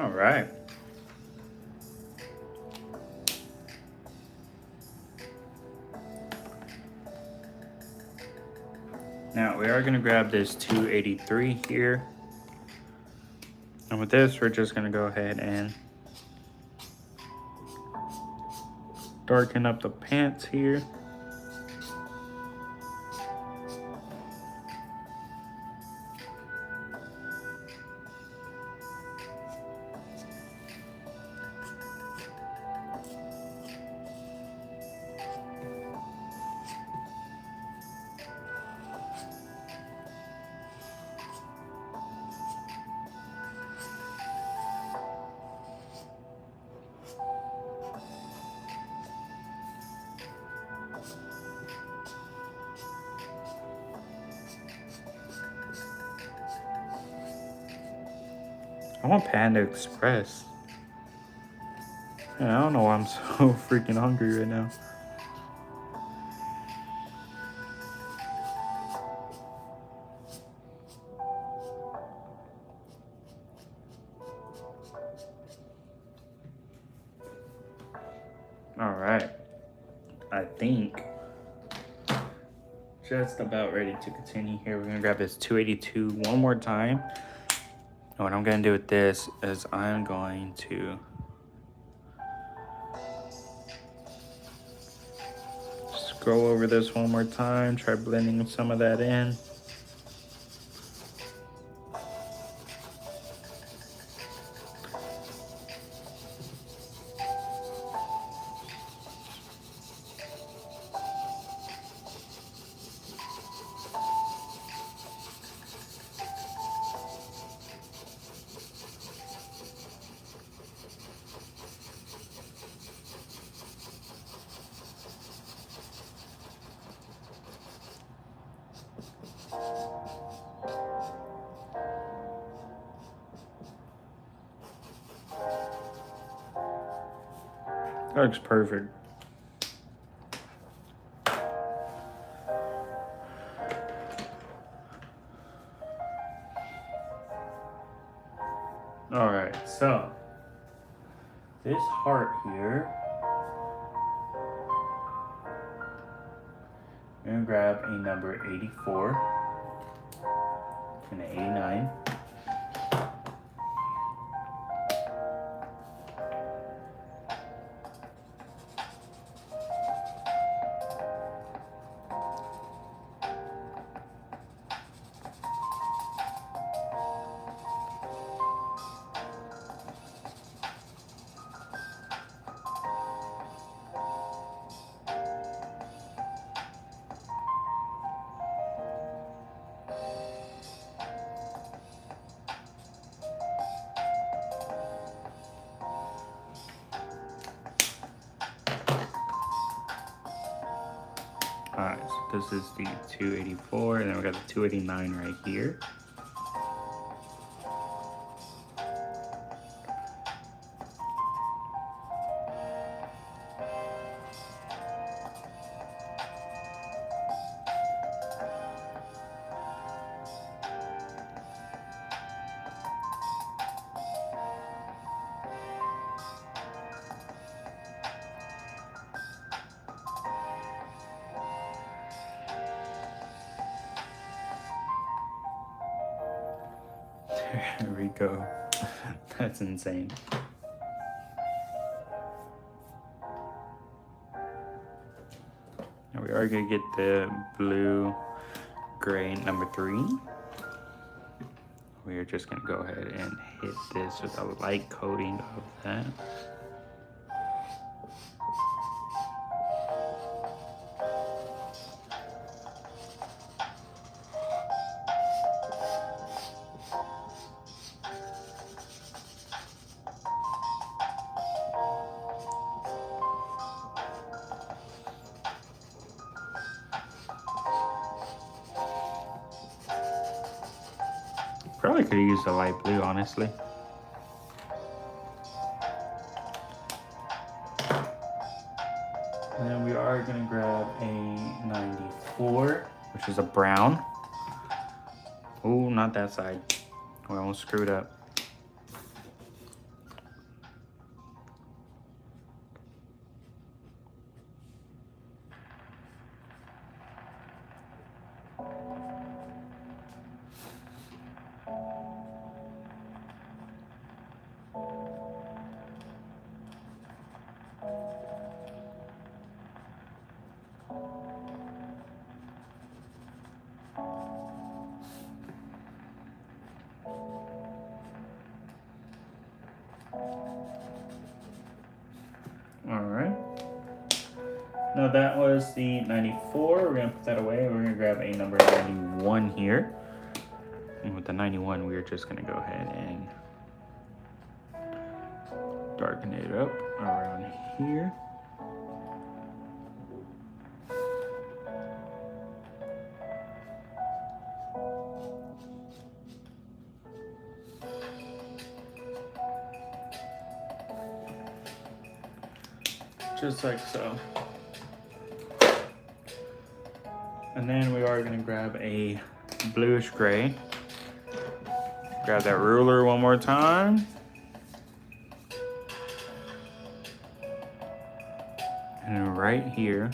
All right. Now we are gonna grab this 283 here. And with this, we're just gonna go ahead and darken up the pants here. I want Panda Express. Yeah, I don't know why I'm so freaking hungry right now. All right. I think just about ready to continue here. We're gonna grab this 282 one more time. And what I'm gonna do with this is I'm going to scroll over this one more time, try blending some of that in. That looks perfect. All right, so this heart here, I'm gonna grab a number 84 and an 89. Alright, so this is the 284, and then we got the 289 right here. There we go. That's insane. Now we are gonna get the blue gray number 3. We are just gonna go ahead and hit this with a light coating of that. Probably could have used a light blue, honestly. And then we are gonna grab a 94, which is a brown. Oh, not that side. We almost screwed up. All right. Now that was the 94. We're gonna put that away. We're gonna grab a number 91 here. And with the 91, we're just gonna go ahead and darken it up around here. Just like so. And then we are gonna grab a bluish gray. Grab that ruler one more time. And right here,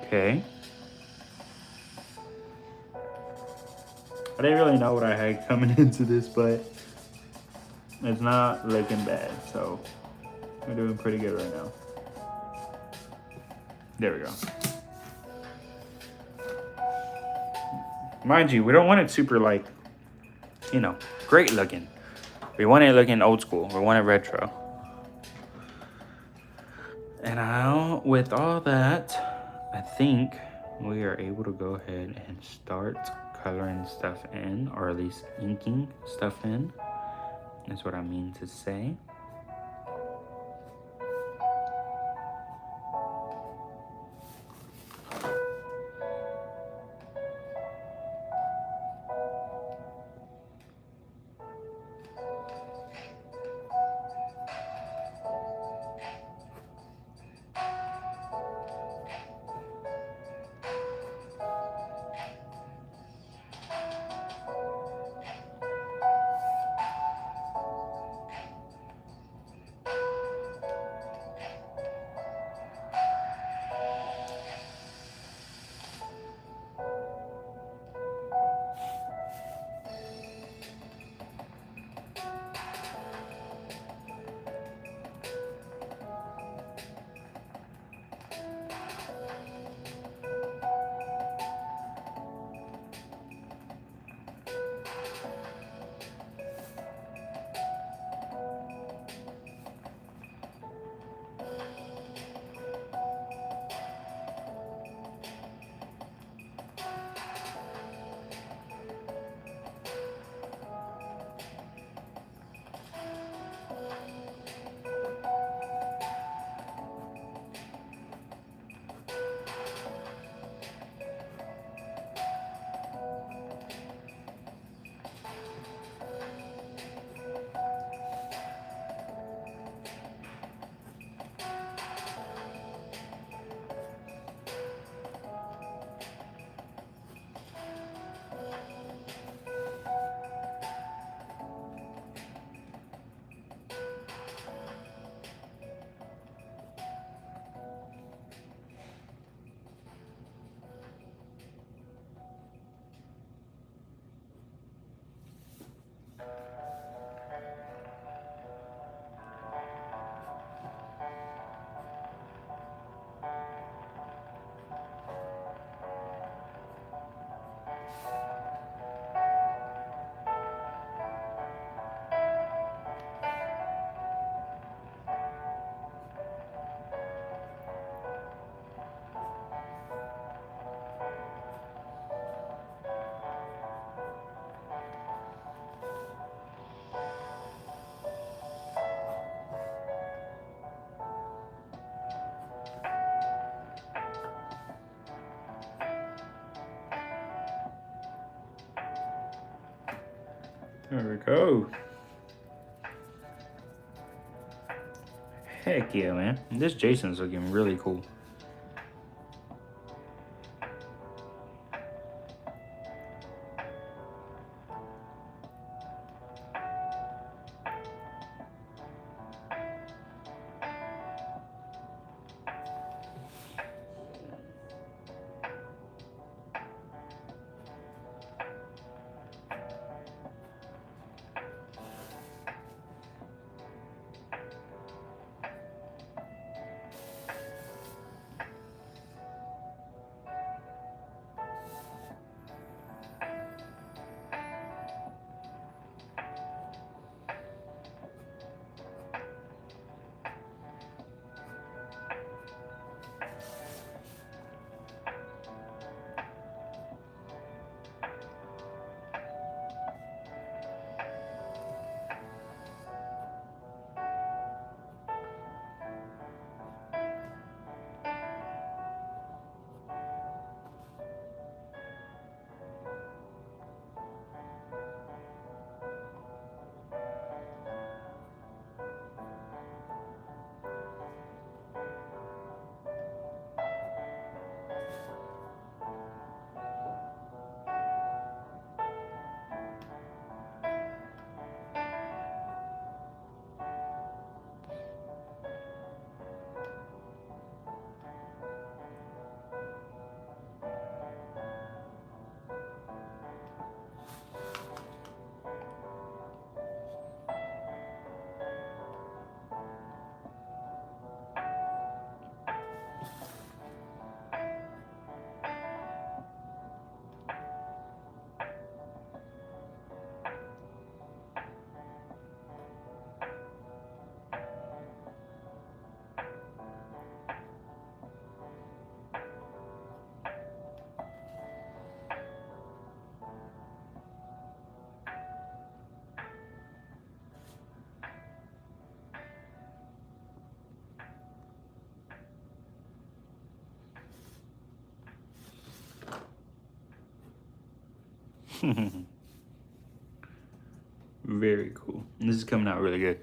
okay. I didn't really know what I had coming into this, but it's not looking bad. So we're doing pretty good right now. There we go. Mind you, we don't want it super like, you know, great looking. We want it looking old school. We want it retro. And now, with all that, I think we are able to go ahead and start coloring stuff in, or at least inking stuff in. That's what I mean to say. There we go. Heck yeah, man. This Jason's looking really cool. Very cool. This is coming out really good.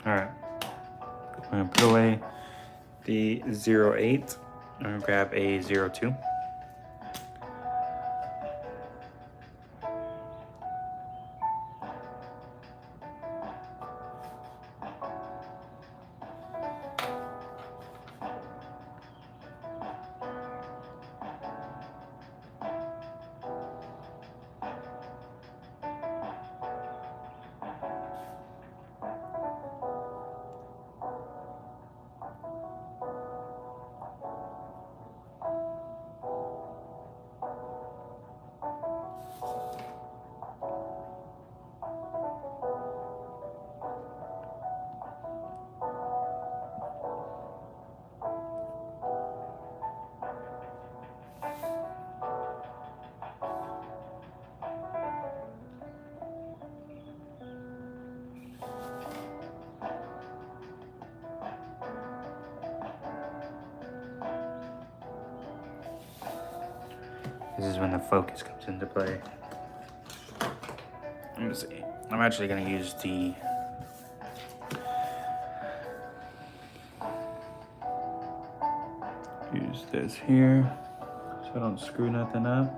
All right, I'm gonna put away the 08. I'm gonna grab a 02. This is when the focus comes into play. Let me see. I'm actually gonna use this here so I don't screw nothing up.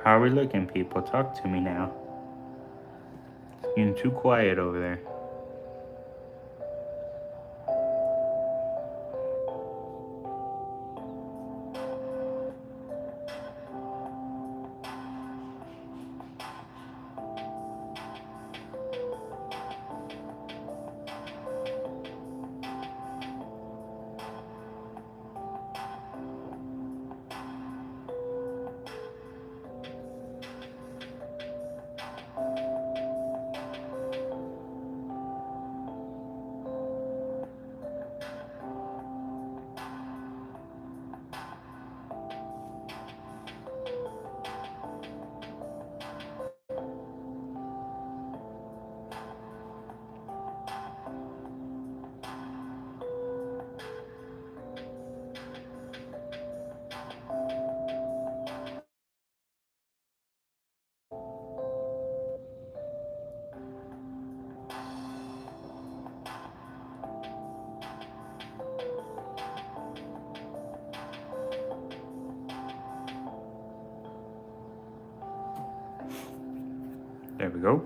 How are we looking, people? Talk to me now. It's getting too quiet over there. There we go.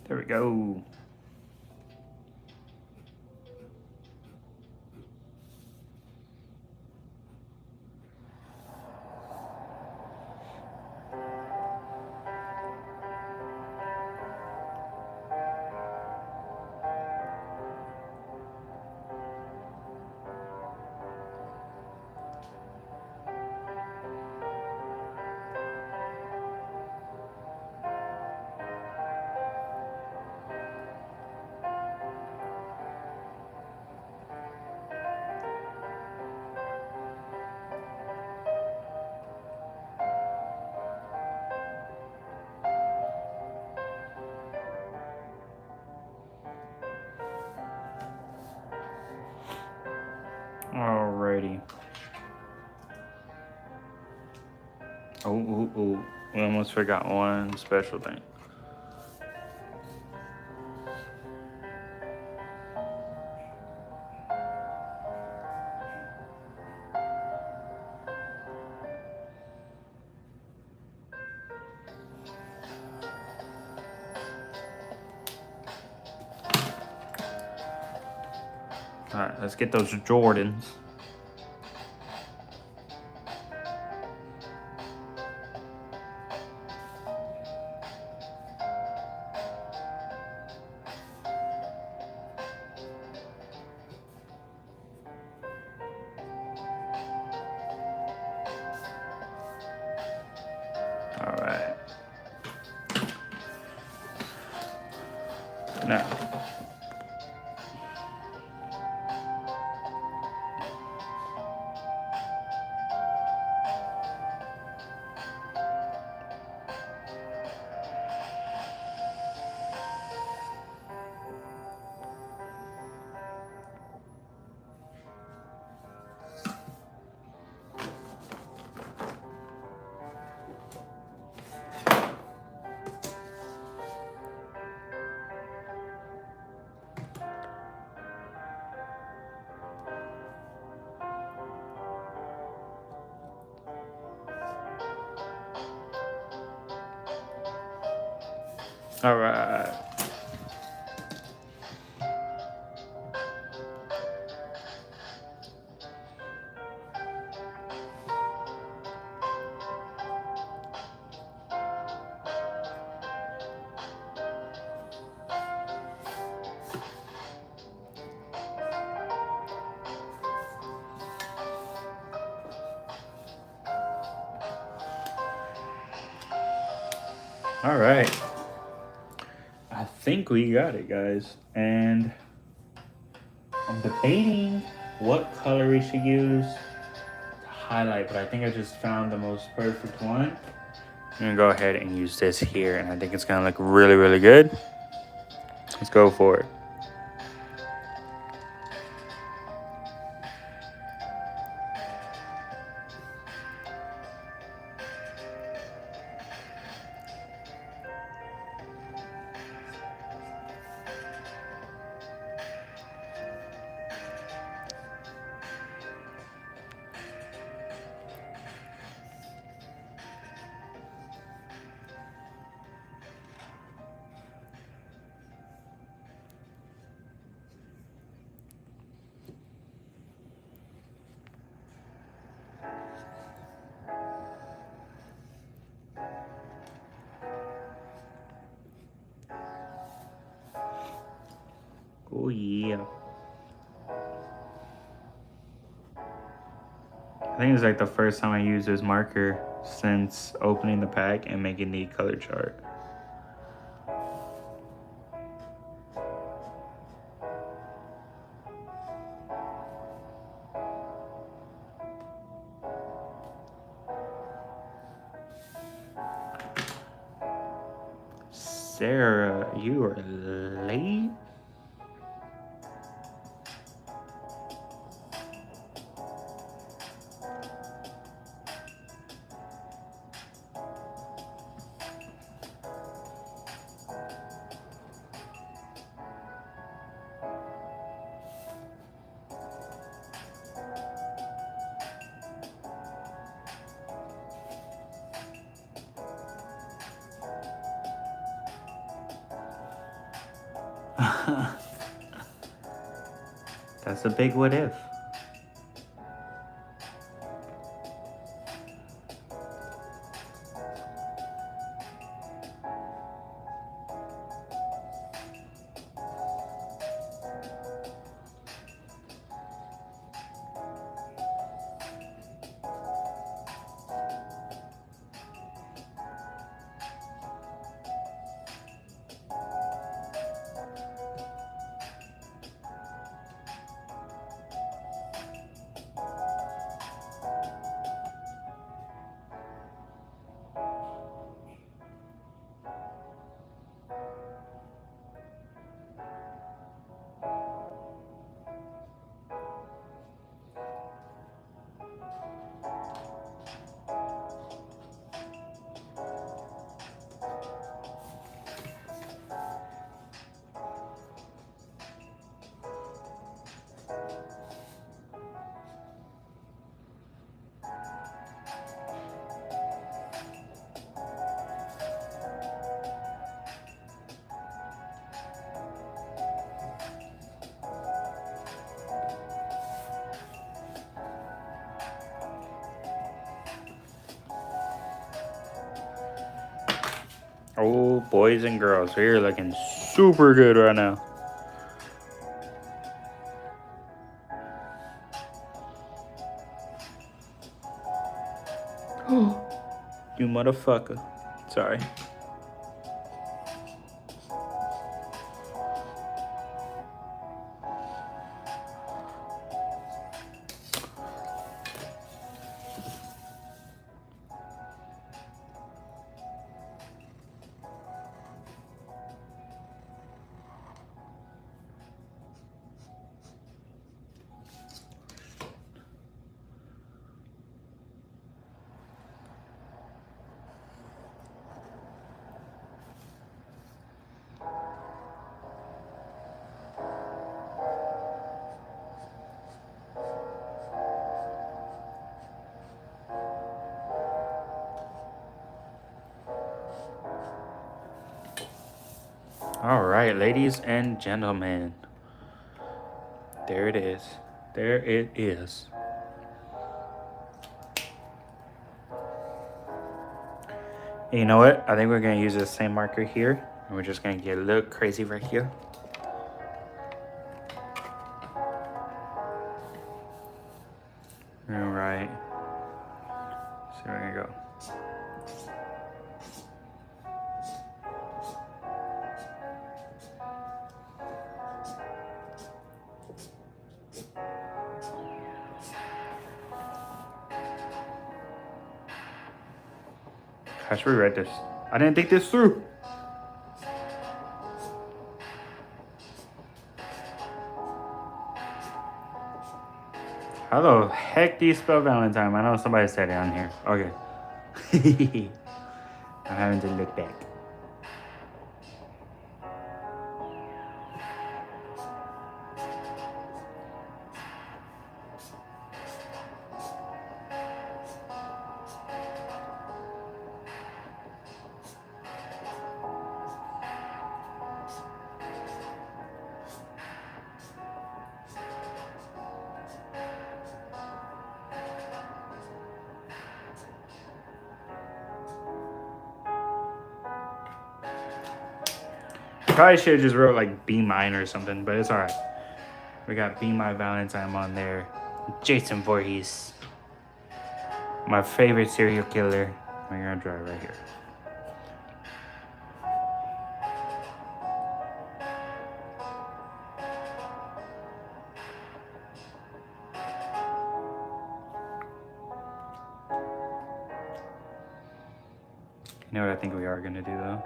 There we go. Alrighty. Oh. We almost forgot one special thing. Alright, let's get those Jordans. Alright. Now. Alright. Alright. I think we got it, guys. And I'm debating what color we should use to highlight, but I think I just found the most perfect one. I'm gonna go ahead and use this here, and I think it's gonna look really, really good. Let's go for it. Oh yeah. I think it's like the first time I used this marker since opening the pack and making the color chart. Sarah, you are late? That's a big what if. Oh, boys and girls, we're looking super good right now. You motherfucker. Sorry. All right, ladies and gentlemen. There it is. There it is. And you know what? I think we're going to use the same marker here. And we're just going to get a little crazy right here. All right. So we're going to go. How should we write this? I didn't think this through. How the heck do you spell Valentine? I know somebody said it on here. Okay. I'm having to look back. Probably should have just wrote like Be Mine or something, but it's alright. We got Be My Valentine on there. Jason Voorhees. My favorite serial killer. We're gonna draw it right here. You know what I think we are gonna do though?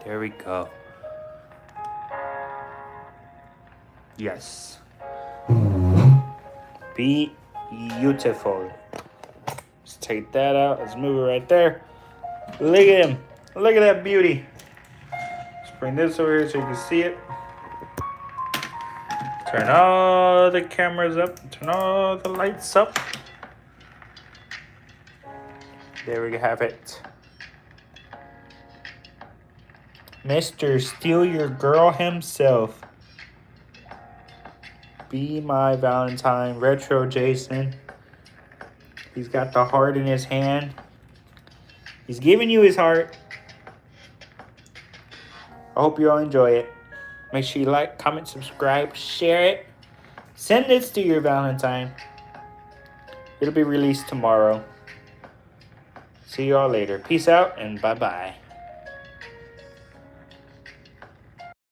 There we go. Yes. Be beautiful. Let's take that out. Let's move it right there. Look at him. Look at that beauty. Let's bring this over here so you can see it. Turn all the cameras up. Turn all the lights up. There we have it. Mr. Steal Your Girl himself. Be My Valentine. Retro Jason. He's got the heart in his hand. He's giving you his heart. I hope you all enjoy it. Make sure you like, comment, subscribe, share it. Send this to your Valentine. It'll be released tomorrow. See you all later. Peace out and bye-bye.